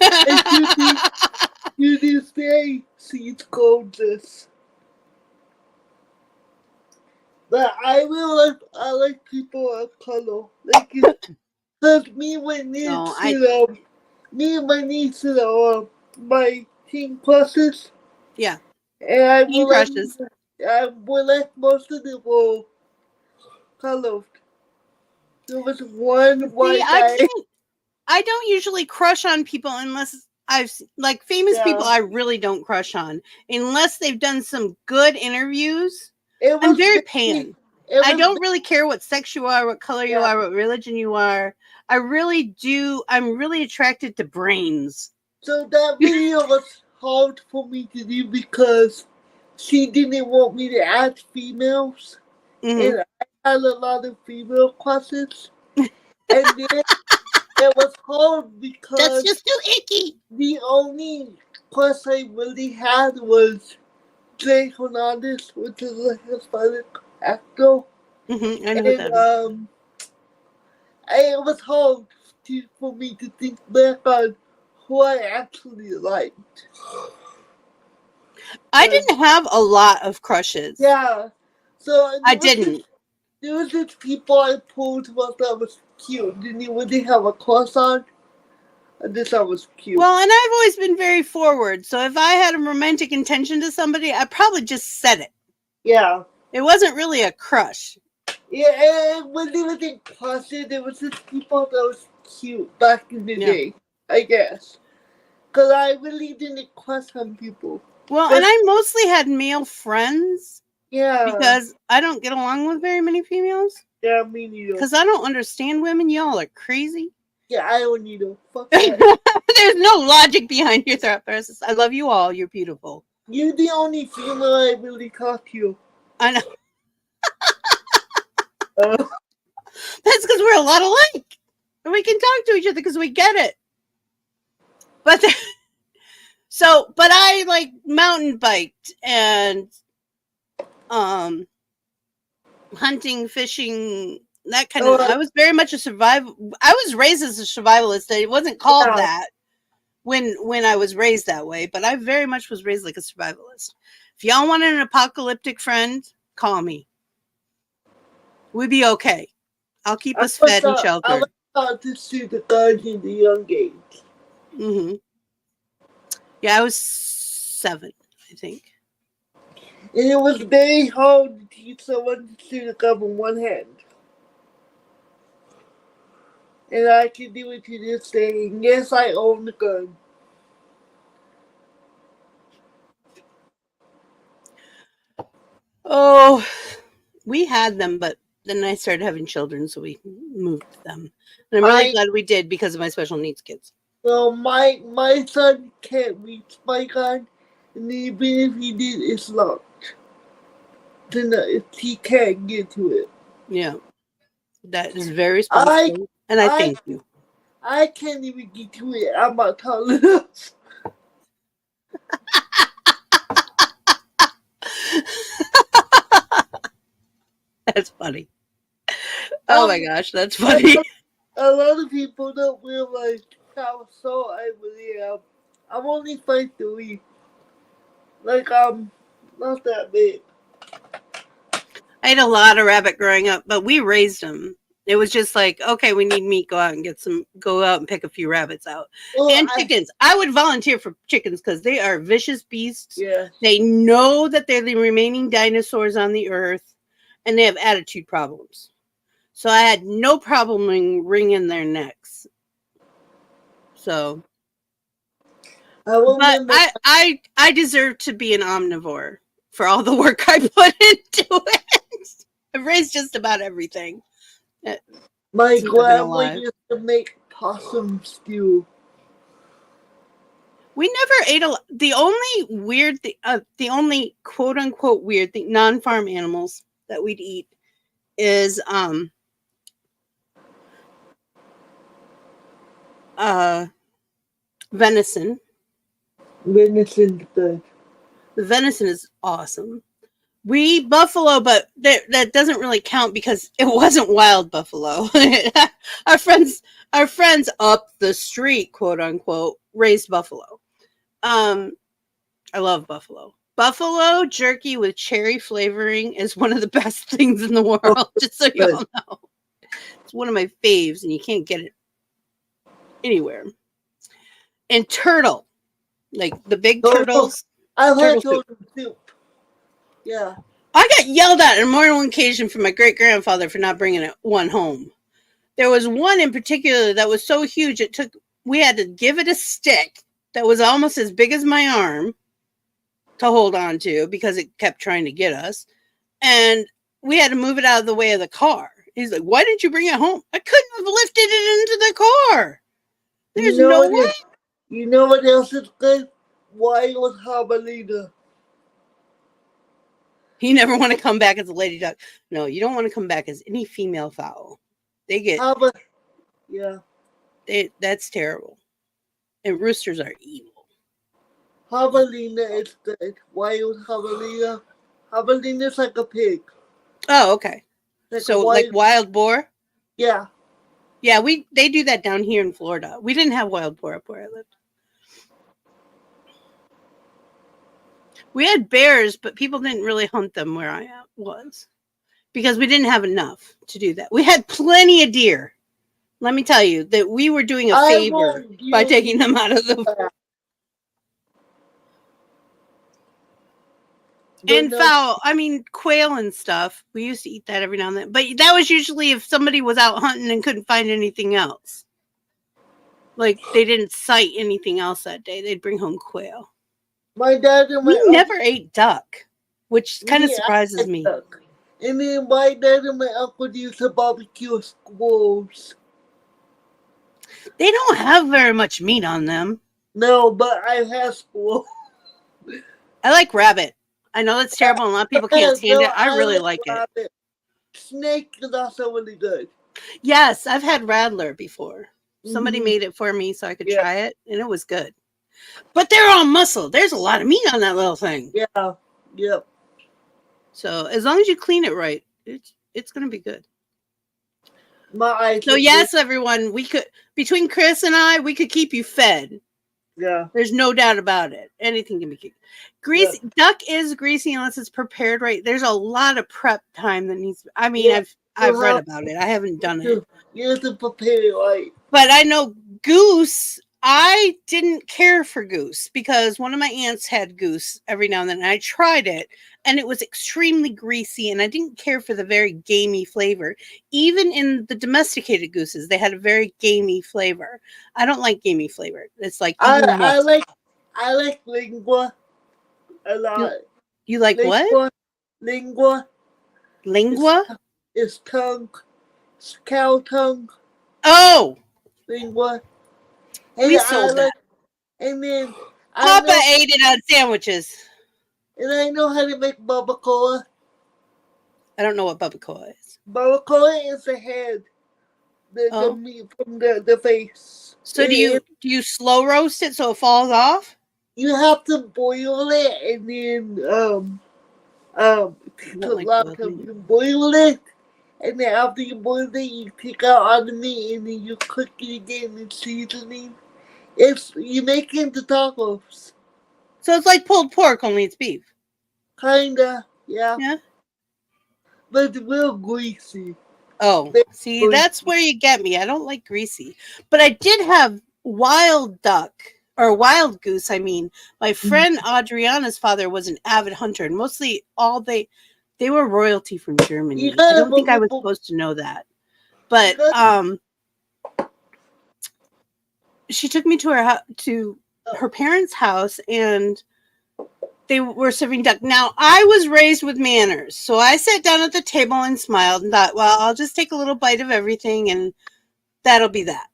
You this day, she's gorgeous. But I like people of color. Like, cause me and my niece are my teen crushes. Yeah. And I Teen crushes. would like most of them were colored. There was one white guy. I don't usually crush on people unless famous people I really don't crush on. Unless they've done some good interviews. I'm very pan. I don't really care what sex you are, what color you are, what religion you are. I'm really attracted to brains. So that video was hard for me to do because she didn't want me to add females. Mm-hmm. And I had a lot of female crushes. And then it was hard because that's just too icky. The only crush I really had was Jay Hernandez, which is a Hispanic actor. Mm-hmm. I know who that is. It was hard for me to think back on who I actually liked. I didn't have a lot of crushes. Yeah. So I didn't. There was just people I pulled about that was cute. Didn't really have a crush on. I just thought it was cute. Well, and I've always been very forward. So if I had a romantic intention to somebody, I probably just said it. Yeah. It wasn't really a crush. Yeah, it wasn't even crushes. It was just people that was cute back in the day, I guess. Because I really didn't crush on people. Well, and I mostly had male friends. Yeah. Because I don't get along with very many females. Yeah, me neither. Because I don't understand women. Y'all are crazy. Yeah, I don't either. Fuck that. There's no logic behind your thought process. I love you all. You're beautiful. You're the only female I really talk to. I know. That's because we're a lot alike. And we can talk to each other because we get it. But I mountain biked and hunting, fishing, that kind of. I was very much a survival. I was raised as a survivalist. It wasn't called that when I was raised that way, but I very much was raised like a survivalist. If y'all want an apocalyptic friend, call me. We'd be okay. I'll keep us fed and sheltered. I like to see the guys in the young age. Mm-hmm. Yeah, I was 7, I think. And it was very hard to teach someone to shoot a gun with one hand. And I can do it to this day. And yes, I own the gun. Oh, we had them, but then I started having children, so we moved them. And I'm really glad we did because of my special needs kids. Well, my son can't reach my gun, and even if he did, it's locked. He can't get to it. Yeah. That is very responsible, and I thank you. I can't even get to it. I'm not tall enough. That's funny. Oh my gosh, that's funny. A lot of people don't realize how tall I really am. I'm only 5'3". Like, I'm not that big. I had a lot of rabbit growing up, but we raised them. It was just like, okay, we need meat. Go out and pick a few rabbits out. Well, and chickens. I would volunteer for chickens because they are vicious beasts. Yeah. They know that they're the remaining dinosaurs on the earth, and they have attitude problems. So I had no problem wringing their necks. So, I deserve to be an omnivore for all the work I put into it. I've raised just about everything. My grandma used to make possum stew. We never ate the only quote unquote weird thing, non-farm animals that we'd eat is venison. Venison's good. The venison is awesome. We eat buffalo, but that doesn't really count because it wasn't wild buffalo. our friends up the street, quote unquote, raised buffalo. I love buffalo. Buffalo jerky with cherry flavoring is one of the best things in the world. Just so you all know, it's one of my faves, and you can't get it anywhere. And turtle, like the big turtles. I've had turtle soup. Yeah. I got yelled at on more than one occasion from my great-grandfather for not bringing one home. There was one in particular that was so huge, we had to give it a stick that was almost as big as my arm to hold on to because it kept trying to get us. And we had to move it out of the way of the car. He's like, why didn't you bring it home? I couldn't have lifted it into the car. There's no way. You know what else is good? Wild jabalina. You never want to come back as a lady duck. No, you don't want to come back as any female fowl. They get... Yeah. That's terrible. And roosters are evil. Jabalina is good. Wild jabalina. Jabalina is like a pig. Oh, okay. Like wild boar? Yeah. Yeah, they do that down here in Florida. We didn't have wild boar up where I lived. We had bears, but people didn't really hunt them where I was because we didn't have enough to do that. We had plenty of deer. Let me tell you that we were doing a favor by taking them out of the... And fowl, I mean, quail and stuff. We used to eat that every now and then. But that was usually if somebody was out hunting and couldn't find anything else. Like, they didn't sight anything else that day. They'd bring home quail. My dad and my uncle never ate duck, which kind of surprises me. Duck. And then my dad and my uncle used to barbecue squirrels. They don't have very much meat on them. No, but I have squirrel. I like rabbit. I know that's terrible and a lot of people can't stand it. I really like it. Snake is also really good. Yes, I've had rattler before. Somebody made it for me so I could try it, and it was good. But they're all muscle. There's a lot of meat on that little thing. Yeah. Yep. So as long as you clean it right, it's going to be good. So yes, everyone, we could, between Kris and I, we could keep you fed. Yeah. There's no doubt about it. Anything can be kept. Greasy. Yeah. Duck is greasy unless it's prepared right. There's a lot of prep time that needs. I mean, I've read about it. I haven't done it. You have to prepare it right. But I know goose. I didn't care for goose because one of my aunts had goose every now and then. And I tried it and it was extremely greasy and I didn't care for the very gamey flavor. Even in the domesticated gooses, they had a very gamey flavor. I don't like gamey flavor. It's like I like lingua a lot. You like lingua, what? Lingua. Lingua? It's tongue. It's cow tongue. Oh! Lingua. And we sold that. And then Papa ate it on sandwiches. And I know how to make barbacoa. I don't know what barbacoa is. Barbacoa is the head. The meat from the face. So do you slow roast it so it falls off? You have to boil it and then you boil it. And then after you boil it, you take out all the meat and then you cook it again in seasoning. You make it into tacos. So it's like pulled pork, only it's beef. Kinda, yeah. Yeah. But it's real greasy. Oh, see, that's where you get me. I don't like greasy. But I did have wild duck, or wild goose, I mean. My friend Adriana's father was an avid hunter, and mostly they were royalty from Germany. I don't think I was supposed to know that. But she took me to her parents' house, and they were serving duck. Now, I was raised with manners, so I sat down at the table and smiled and thought, well, I'll just take a little bite of everything, and that'll be that.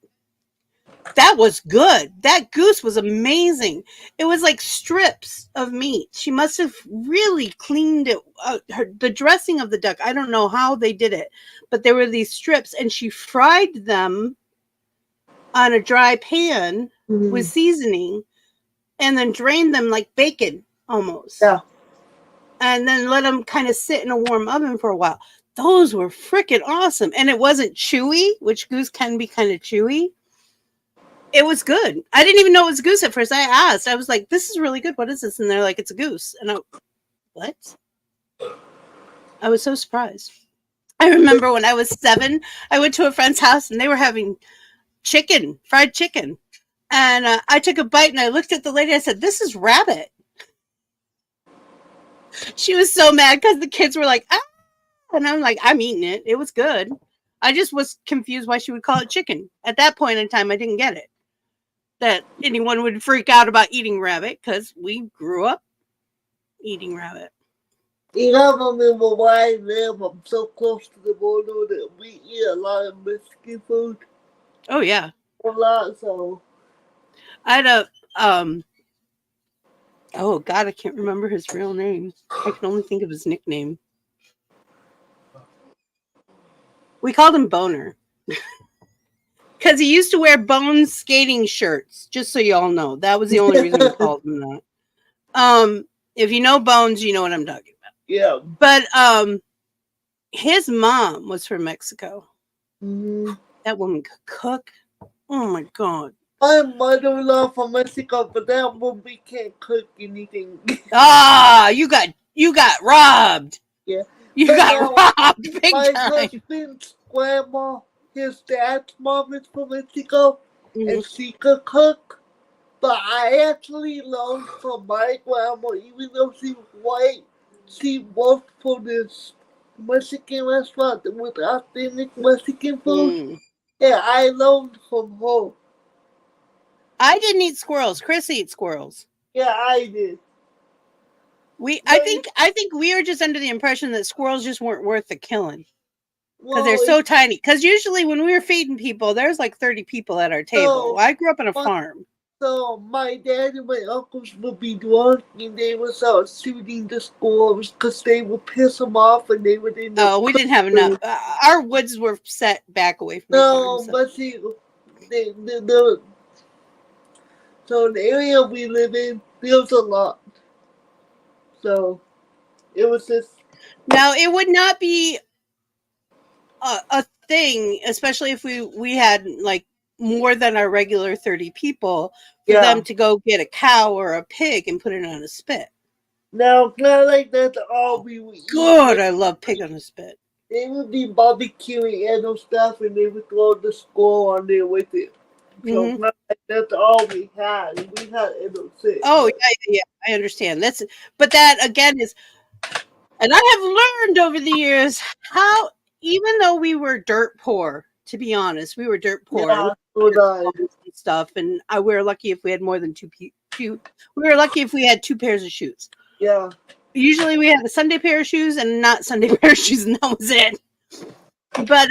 That was good. That goose was amazing. It was like strips of meat. She must have really cleaned it. The dressing of the duck, I don't know how they did it, but there were these strips, and she fried them on a dry pan with seasoning, and then drain them like bacon almost. Yeah. And then let them kind of sit in a warm oven for a while. Those were freaking awesome. And it wasn't chewy, which goose can be kind of chewy. It was good. I didn't even know it was goose at first. I asked. I was like, this is really good. What is this? And they're like, it's a goose. And what? I was so surprised. I remember when I was 7, I went to a friend's house and they were having fried chicken. And I took a bite and I looked at the lady. I said, this is rabbit. She was so mad because the kids were like, ah. And I'm like, I'm eating it. It was good. I just was confused why she would call it chicken. At that point in time, I didn't get it. That anyone would freak out about eating rabbit because we grew up eating rabbit. You know, I remember where I live. I'm so close to the border that we eat a lot of Mexican food. Oh, yeah. A lot, so. I had a, oh, God, I can't remember his real name. I can only think of his nickname. We called him Boner. Because he used to wear Bones skating shirts, just so you all know. That was the only reason we called him that. If you know Bones, you know what I'm talking about. Yeah. But his mom was from Mexico. Mm-hmm. That woman could cook. Oh, my God. My mother-in-law from Mexico, but that woman can't cook anything. You got robbed. Yeah. You got robbed big my time. husband's grandma, his dad's mom is from Mexico, and she could cook. But I actually learned from my grandma, even though she was white, she worked for this Mexican restaurant with authentic Mexican food. And I learned from her. I didn't eat squirrels. Kris eats squirrels. Yeah, I did. I think we are just under the impression that squirrels just weren't worth the killing. Because they're so tiny. Because usually when we were feeding people, there's like 30 people at our table. I grew up on a farm. So my dad and my uncles would be drunk and they would start shooting the squirrels because they would piss them off and they would end up. Oh, we didn't have enough. Our woods were set back away from the farm. So. But see, so in the area we live in, there's a lot. So it was just. Now, it would not be a thing, especially if we had like more than our regular 30 people, for them to go get a cow or a pig and put it on a spit. No, not like that's all we would eat. Good, I love pig on a spit. They would be barbecuing and those stuff, and they would throw the squirrel on there with it. So not like that's all we had. We had it. Oh yeah, I understand. But that again is, and I have learned over the years how, even though we were dirt poor, to be honest, we were dirt poor. Yeah, and stuff, and we were lucky if we had more than we were lucky if we had 2 pairs of shoes. Yeah. Usually we had a Sunday pair of shoes and not Sunday pair of shoes, and that was it. But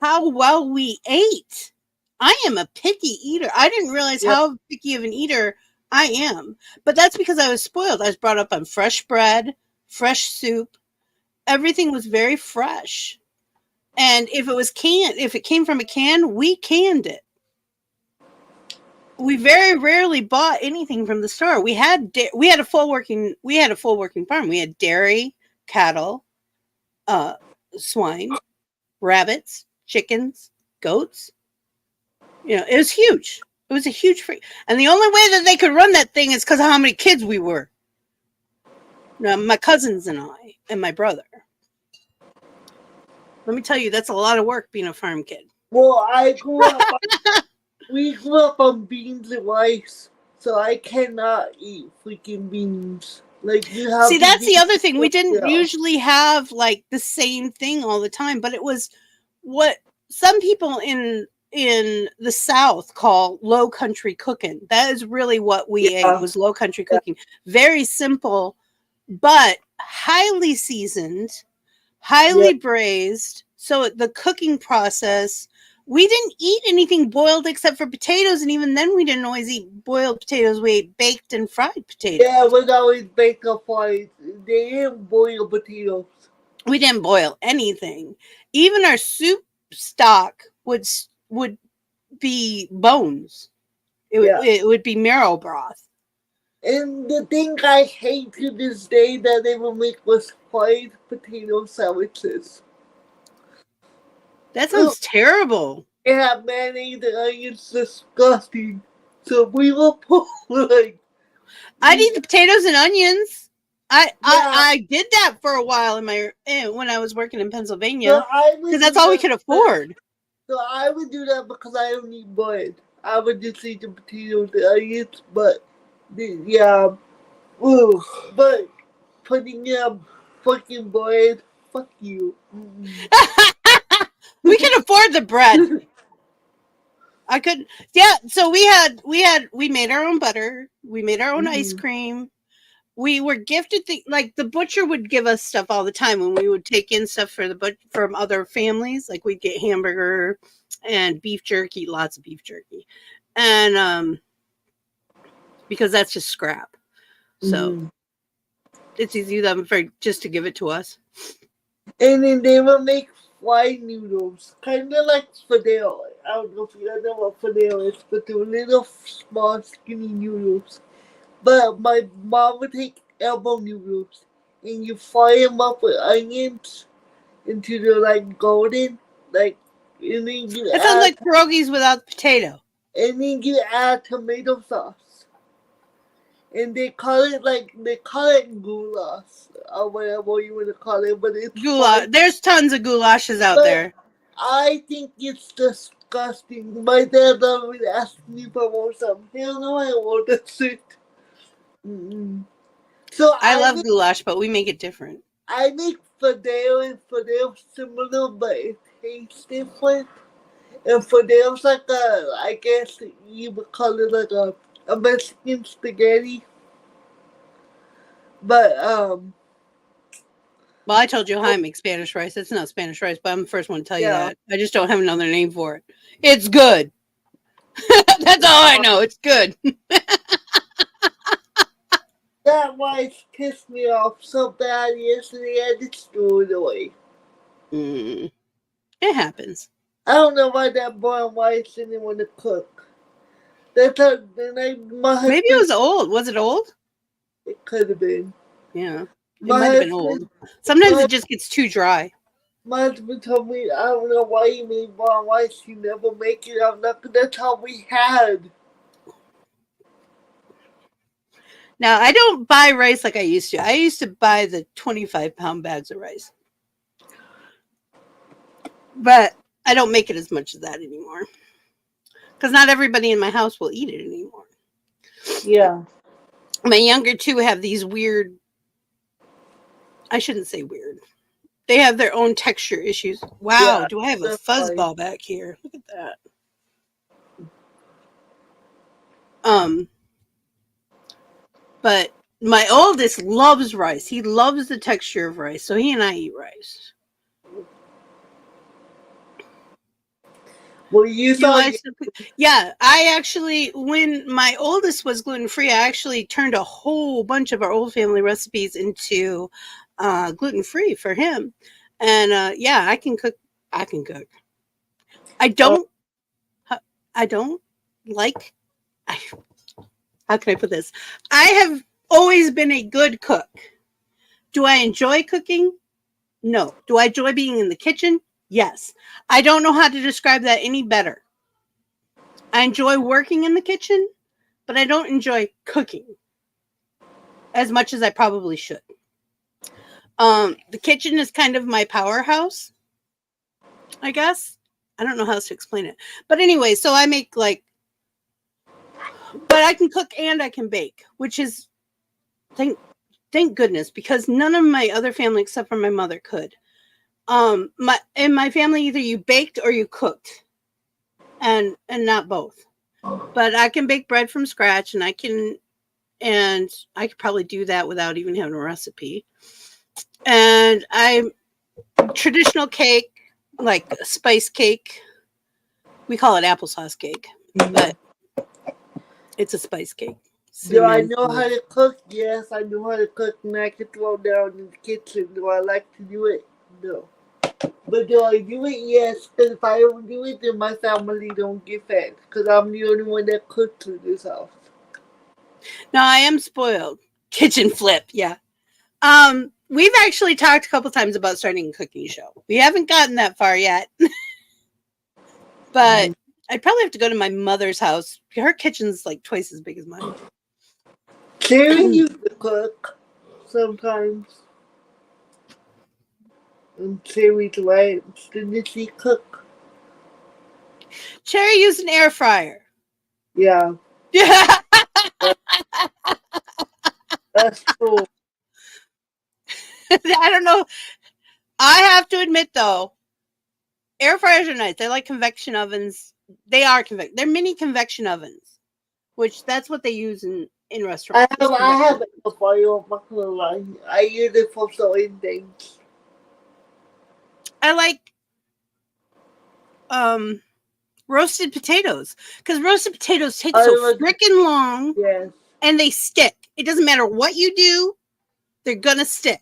how well we ate. I am a picky eater. I didn't realize how picky of an eater I am. But that's because I was spoiled. I was brought up on fresh bread, fresh soup. Everything was very fresh. And if it came from a can, we canned it. We very rarely bought anything from the store. We had a full working farm. We had dairy, cattle, swine, rabbits, chickens, goats. You know, it was huge. It was a huge and the only way that they could run that thing is because of how many kids we were. Now, my cousins and I and my brother. Let me tell you, that's a lot of work being a farm kid. Well, we grew up on beans and rice, so I cannot eat freaking beans. Like you have. See, that's the other thing. We didn't usually have like the same thing all the time, but it was what some people in the South call low country cooking. That is really what we ate, was low country cooking. Very simple, but highly seasoned, highly braised. So the cooking process, we didn't eat anything boiled except for potatoes, and even then we didn't always eat boiled potatoes. We ate baked and fried potatoes. Yeah, we always baked and fried. They didn't boil potatoes. We didn't boil anything. Even our soup stock would be bones. It would be marrow broth. And the thing I hate to this day that they would make was fried potato sandwiches. That sounds terrible. Yeah, mayonnaise and onions, disgusting. So we will put like. I'd eat the potatoes and onions. I did that for a while when I was working in Pennsylvania, because that's all we could afford. So I would do that because I don't eat bread. I would just eat the potatoes and onions, but yeah, ooh, but putting in fucking bread, fuck you. We can afford the bread. I could, yeah. So we made our own butter. We made our own ice cream. We were gifted like the butcher would give us stuff all the time when we would take in stuff from other families. Like we'd get hamburger and beef jerky, lots of beef jerky, and because that's just scrap. So it's easy them just to give it to us. And then they will make fried noodles, kind of like fidel. I don't know if you know what fidel is, but they're little small skinny noodles. But my mom would take elbow noodles and you fry them up with onions until they're like golden, like. And then it sounds like pierogies without potato. And then you add tomato sauce, and they call it goulash or whatever you want to call it, but it's goulash. There's tons of goulashes out there. I think it's disgusting. My dad always asked me if I want some. Hell no, I want that shit. So I love goulash, but we make it different. I make fidel and fidel similar, but it tastes different. And fidel's like I guess you would call it like a Mexican spaghetti. But well, I told you how I make Spanish rice. It's not Spanish rice, but I'm the first one to tell you that. I just don't have another name for it. It's good. That's all I know. It's good. That rice pissed me off so bad yesterday I just threw it away. It happens. I don't know why that brown rice didn't want to cook. Maybe it was old. Was it old? It could have been. Yeah. It might have been old. Sometimes it just gets too dry. My husband told me, I don't know why you made brown rice. You never make it. I'm not. That's all we had. Now, I don't buy rice like I used to. I used to buy the 25-pound bags of rice. But I don't make it as much as that anymore. Because not everybody in my house will eat it anymore. Yeah. My younger two have these weird... I shouldn't say weird. They have their own texture issues. Wow, do I have a fuzzball back here? Look at that. But my oldest loves rice. He loves the texture of rice. So he and I eat rice. Well, yeah, I actually, when my oldest was gluten-free, I actually turned a whole bunch of our old family recipes into gluten-free for him. And yeah, I can cook. I don't like, how can I put this? I have always been a good cook. Do I enjoy cooking? No. Do I enjoy being in the kitchen? Yes. I don't know how to describe that any better. I enjoy working in the kitchen, but I don't enjoy cooking as much as I probably should. The kitchen is kind of my powerhouse, I guess. I don't know how else to explain it. But anyway, so I make but I can cook and I can bake, which is, thank goodness, because none of my other family except for my mother could. In my family, either you baked or you cooked, and not both. But I can bake bread from scratch, and I could probably do that without even having a recipe. And traditional cake, like a spice cake. We call it applesauce cake, but it's a spice cake. Do I know how to cook? Yes, I know how to cook, and I can throw down in the kitchen. Do I like to do it? No. But do I do it? Yes, because if I don't do it, then my family don't get fed. Because I'm the only one that cooks in this house. No, I am spoiled. Kitchen flip, yeah. We've actually talked a couple times about starting a cooking show. We haven't gotten that far yet. But I'd probably have to go to my mother's house. Her kitchen's like twice as big as mine. Cherry used to cook sometimes. And Cherry's right. Didn't she cook? Cherry used an air fryer. Yeah. Yeah. That's cool. I don't know. I have to admit, though, air fryers are nice. They're like convection ovens. They are they're mini convection ovens, which that's what they use in restaurants. I have a fire. I'm not gonna lie. I use it for certain things. I like roasted potatoes because roasted potatoes take so freaking long. Yes. And they stick. It doesn't matter what you do, they're gonna stick.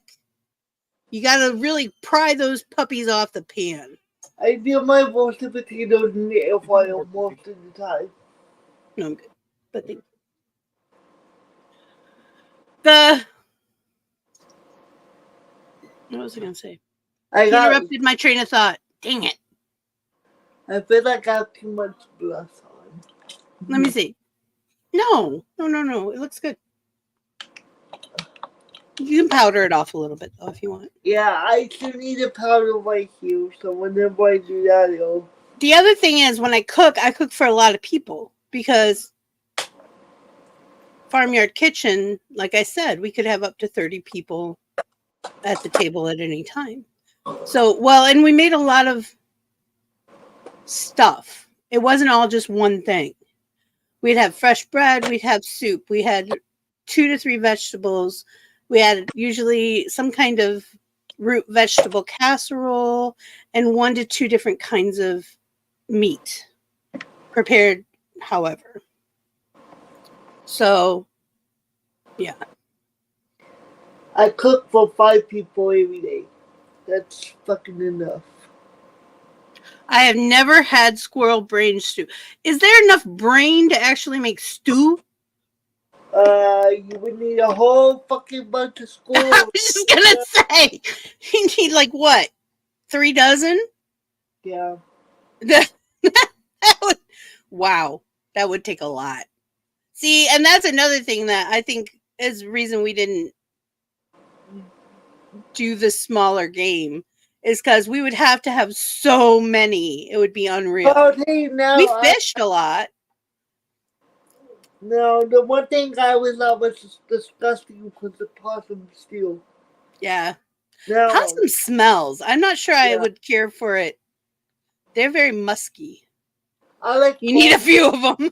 You gotta really pry those puppies off the pan. I do my roasted potatoes in the air fryer most of the time. No, I'm good. But what was I gonna say? You interrupted my train of thought. Dang it. I feel like I have too much blush on. Let me see. No. It looks good. You can powder it off a little bit, though, if you want. Yeah, I still need a powder right here, so whenever I do that, it'll... The other thing is, when I cook for a lot of people, because Farmyard Kitchen, like I said, we could have up to 30 people at the table at any time. So, and we made a lot of stuff. It wasn't all just one thing. We'd have fresh bread, we'd have soup, we had 2 to 3 vegetables. We had usually some kind of root vegetable casserole and 1 to 2 different kinds of meat prepared however. So, yeah. I cook for 5 people every day. That's fucking enough. I have never had squirrel brain stew. Is there enough brain to actually make stew? You would need a whole fucking bunch of squirrels. I was just gonna say, you need like what? 3 dozen? Yeah. Wow, that would take a lot. See, and that's another thing that I think is the reason we didn't do the smaller game is because we would have to have so many. It would be unreal. Oh, hey, no, we fished a lot. No, the one thing I always thought was disgusting was the possum stew. Yeah. No. Possum smells. I'm not sure I would care for it. They're very musky. You need a few of them.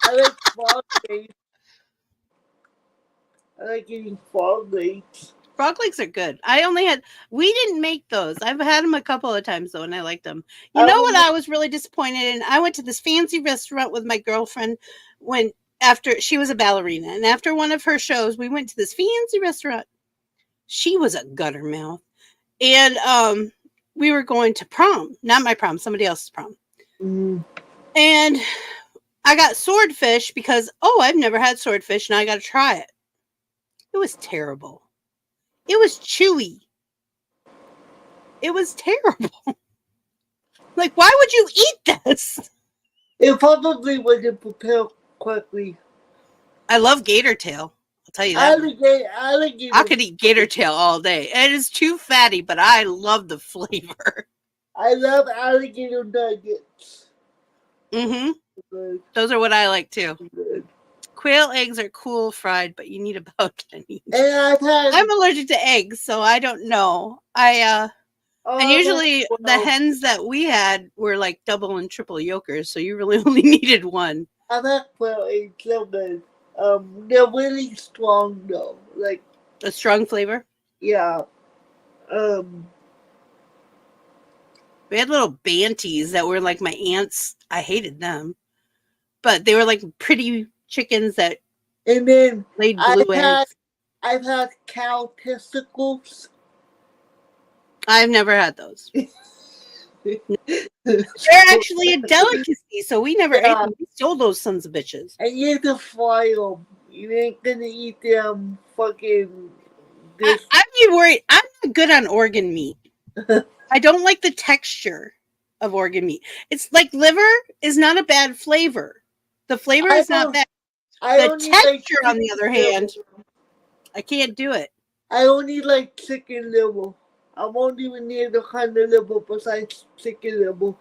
I like frog legs. I like eating frog legs. Frog legs are good. We didn't make those. I've had them a couple of times though, and I liked them. You know what I was really disappointed in? I went to this fancy restaurant with my girlfriend after she was a ballerina, and after one of her shows, we went to this fancy restaurant. She was a gutter mouth, and we were going to prom, not my prom, somebody else's prom, and I got swordfish because I've never had swordfish, and I got to try it. It was terrible. It was chewy. It was terrible. Like, why would you eat this? It probably wasn't prepared quickly. I love gator tail. I'll tell you that. Alligator. I could eat gator tail all day. It is too fatty, but I love the flavor. I love alligator nuggets. Mm-hmm. Those are what I like too. Quail eggs are cool fried, but you need about 10 each. I'm allergic to eggs, so I don't know. And usually the hens that we had were like double and triple yolkers, so you really only needed one. I've had quail eggs, so good. They're really strong though. Like a strong flavor? Yeah. We had little banties that were like my aunt's. I hated them. But they were like pretty chickens that and then laid blue eggs. I've had cow testicles. I've never had those. They're actually a delicacy, so we never ate them. We stole those sons of bitches. And you have to fry them. You ain't gonna eat them fucking... I'd be worried. I'm not good on organ meat. I don't like the texture of organ meat. It's like liver is not a bad flavor. The flavor is not bad. The texture, on the other hand, I can't do it. I only like chicken liver. I won't even need the kind of liver besides chicken livers.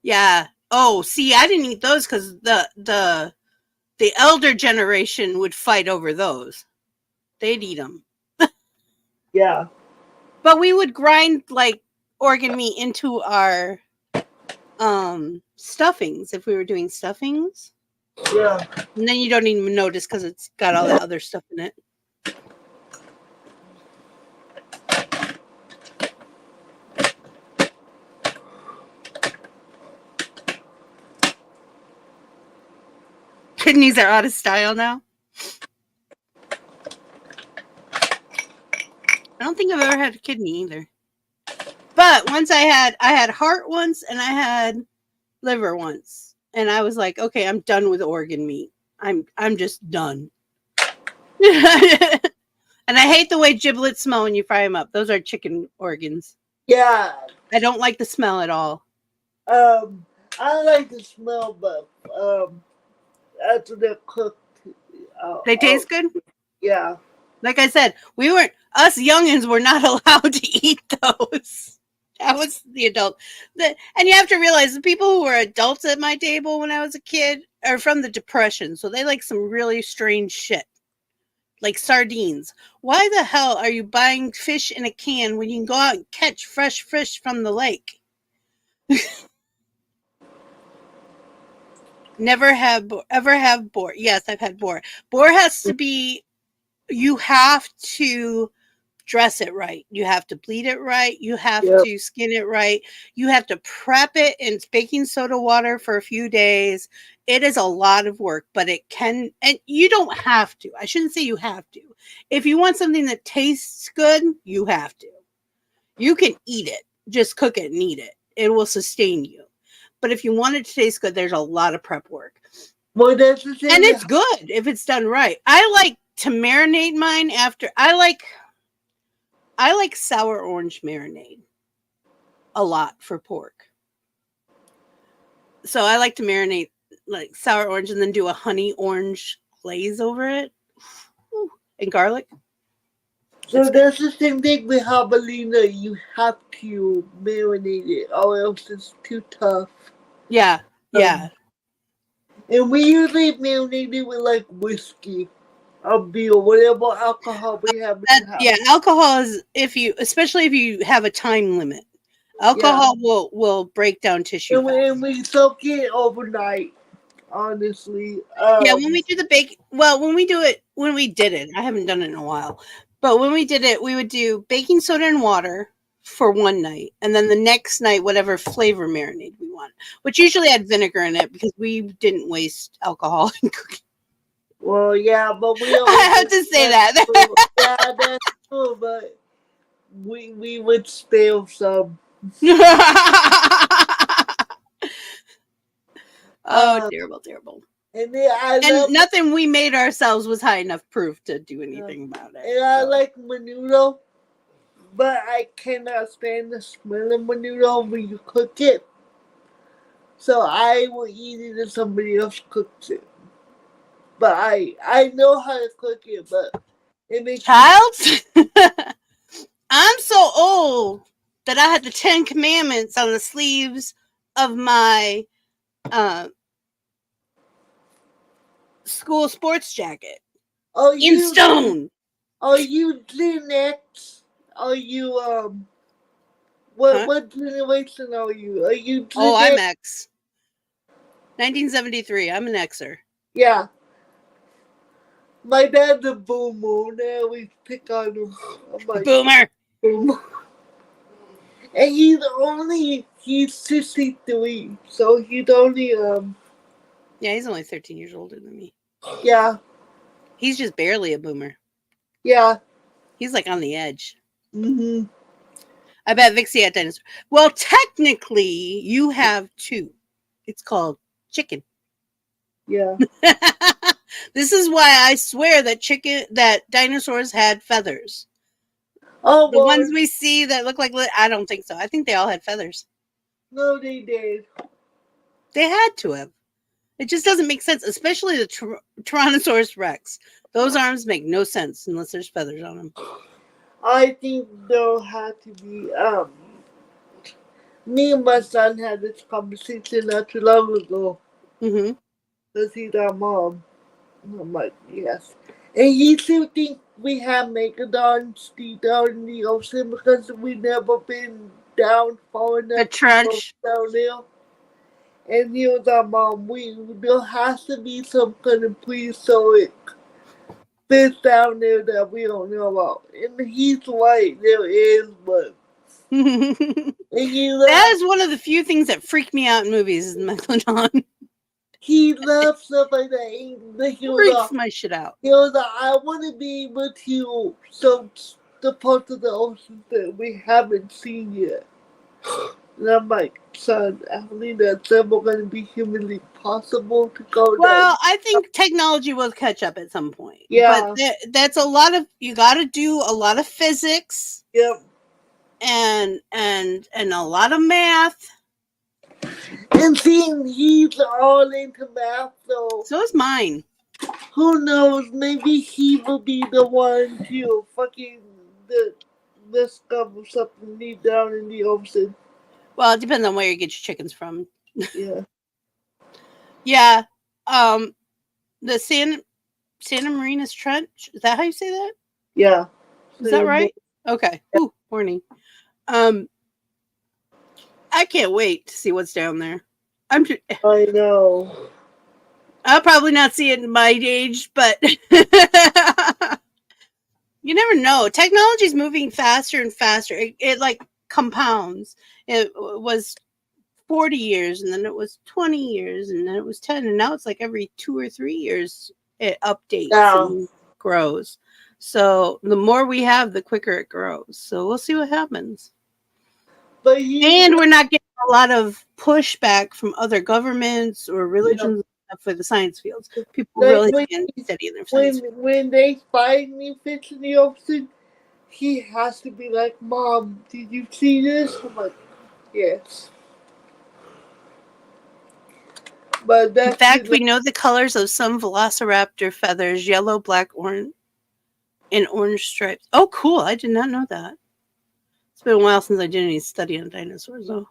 Yeah. Oh, see, I didn't eat those because the elder generation would fight over those. They'd eat them. Yeah. But we would grind like organ meat into our stuffings if we were doing stuffings. Yeah. And then you don't even notice because it's got all that other stuff in it. Kidneys are out of style now. I don't think I've ever had a kidney either. But once I had heart once and I had liver once. And I was like, okay, I'm done with organ meat. I'm just done. And I hate the way giblets smell when you fry them up. Those are chicken organs. Yeah. I don't like the smell at all. I like the smell, but after they're cooked, they taste good? Yeah. Like I said, us youngins were not allowed to eat those. That was the adult. And you have to realize the people who were adults at my table when I was a kid are from the Depression. So they like some really strange shit. Like sardines. Why the hell are you buying fish in a can when you can go out and catch fresh fish from the lake? Ever have boar? Yes, I've had boar. Boar has to be, you have to dress it right. You have to bleed it right. You have to skin it right. You have to prep it in baking soda water for a few days. It is a lot of work, but it can, and you don't have to. I shouldn't say you have to. If you want something that tastes good, you have to. You can eat it. Just cook it and eat it. It will sustain you. But if you want it to taste good, there's a lot of prep work. Well, that's the thing. And it's good if it's done right. I like to marinate mine after. I like sour orange marinade a lot for pork. So I like to marinate like sour orange and then do a honey orange glaze over it. Ooh, and garlic. So that's the same thing with jabalina. You have to marinate it or else it's too tough. Yeah, yeah. And we usually marinate it with like whiskey or beer, whatever alcohol we have. Yeah, alcohol is especially if you have a time limit. Alcohol will break down tissue. And we soak it overnight. Honestly, when we do when we did it, I haven't done it in a while, but when we did it, we would do baking soda and water for one night, and then the next night, whatever flavor marinade we want, which usually had vinegar in it because we didn't waste alcohol in cooking. Well, yeah, but we I have to say that. Yeah, that's true, but we would steal some. Oh, terrible. And nothing we made ourselves was high enough proof to do anything about it. And I like menudo, but I cannot stand the smell of menudo when you cook it. So I will eat it if somebody else cooks it. But I know how to cook it, but it makes I'm so old that I had the 10 Commandments on the sleeves of my school sports jacket. In stone. Are you Gen X? Are you what generation are you? Are you Gen I'm X. 1973. I'm an Xer. Yeah. My dad's a boomer. Now we pick on him. Boomer. And he's 63, so he's only yeah, he's only 13 years older than me. Yeah. He's just barely a boomer. Yeah. He's like on the edge. Mm-hmm. I bet Vixie had dinosaurs. Well, technically, you have two. It's called chicken. Yeah. This is why I swear that dinosaurs had feathers. Oh, The ones we see that look like, I don't think so. I think they all had feathers. No, they did. They had to have. It just doesn't make sense, especially the Tyrannosaurus Rex. Those arms make no sense unless there's feathers on them. I think there had to be, me and my son had this conversation not too long ago. Mm-hmm. Does he got mom? I'm like, yes. And he still think we have megalodons deep down in the ocean because we never been down far enough The trench. down there. And he was like, Mom, there has to be some kind of prehistoric fish down there that we don't know about. And he's right, there is, but that is one of the few things that freak me out in movies is Megalodon. He loves stuff like that. Freaks my shit out. He was like, I want to be able to show the parts of the ocean that we haven't seen yet. And I'm like, son, I believe that's never going to be humanly possible to go Well, I think technology will catch up at some point. Yeah. But that's a lot of, you got to do a lot of physics. Yep. And a lot of math. And seeing he's all into math, so is mine. Who knows? Maybe he will be the one to fucking discover something deep down in the ocean. Well, it depends on where you get your chickens from. Yeah. Yeah. The Santa Marina's Trench. Is that how you say that? Yeah. Is that right? Okay. Ooh, warning. I can't wait to see what's down there. I know. I'll probably not see it in my age, but you never know. Technology's moving faster and faster. It like compounds. It was 40 years, and then it was 20 years, and then it was 10, and now it's like every 2 or 3 years it updates and grows. So the more we have, the quicker it grows. So we'll see what happens. And we're not getting a lot of pushback from other governments or religions for the science fields. People really study in their science. When they find new fish in the ocean, he has to be like, Mom, did you see this? I'm like, yes. But in fact, we know the colors of some velociraptor feathers: yellow, black, orange, and orange stripes. Oh, cool. I did not know that. It's been a while since I did any study on dinosaurs, though.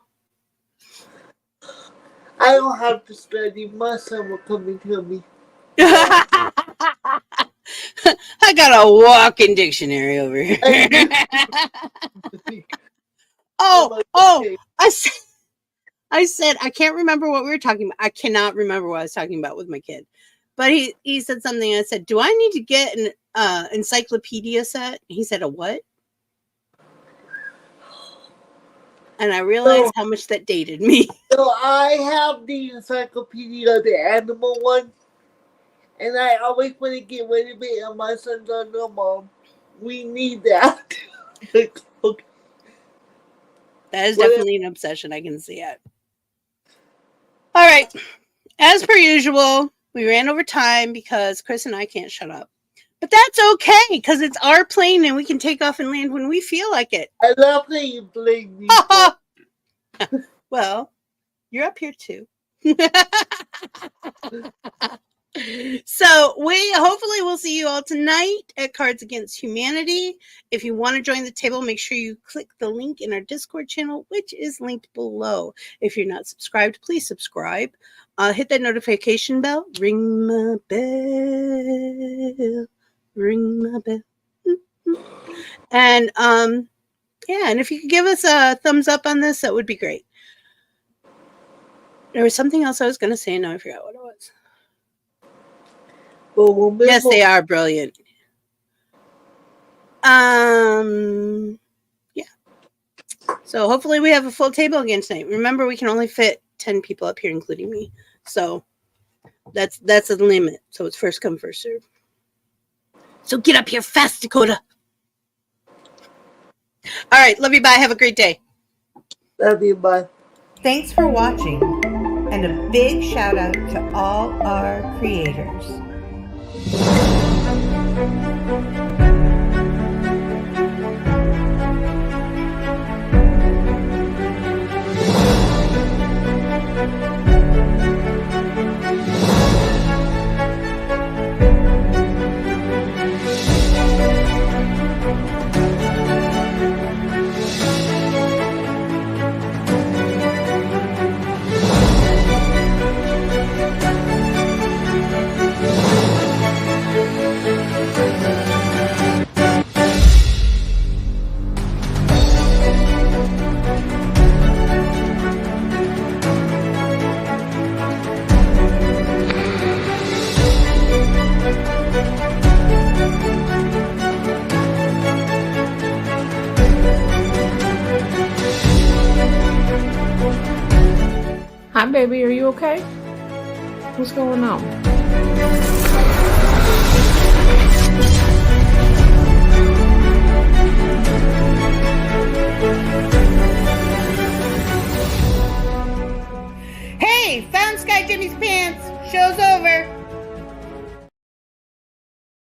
I don't have to study. My son will come and tell me. I got a walking dictionary over here. I said, I can't remember what we were talking about. I cannot remember what I was talking about with my kid. But he said something. I said, do I need to get an encyclopedia set? He said, a what? And I realized how much that dated me. So I have the encyclopedia, the animal one. And I always want to get rid of it. And my son's like, no, Mom, we need that. Okay. That is definitely an obsession. I can see it. All right. As per usual, we ran over time because Kris and I can't shut up. But that's okay because it's our plane and we can take off and land when we feel like it. I love that you blame me. Well, you're up here too. So hopefully we'll see you all tonight at Cards Against Humanity. If you want to join the table, make sure you click the link in our Discord channel, which is linked below. If you're not subscribed, please subscribe. Hit that notification bell. Ring my bell. Ring my bell. And and if you could give us a thumbs up on this, that would be great. There was something else I was going to say, and now I forgot what it was. Yes, they are brilliant. Yeah. So hopefully we have a full table again tonight. Remember, we can only fit 10 people up here, including me. So that's the limit. So it's first come, first serve. So get up here fast, Dakota. All right. Love you. Bye. Have a great day. Love you. Bye. Thanks for watching, and a big shout out to all our creators. Hi, baby. Are you okay? What's going on? Hey, found SkyJimmie's pants. Show's over.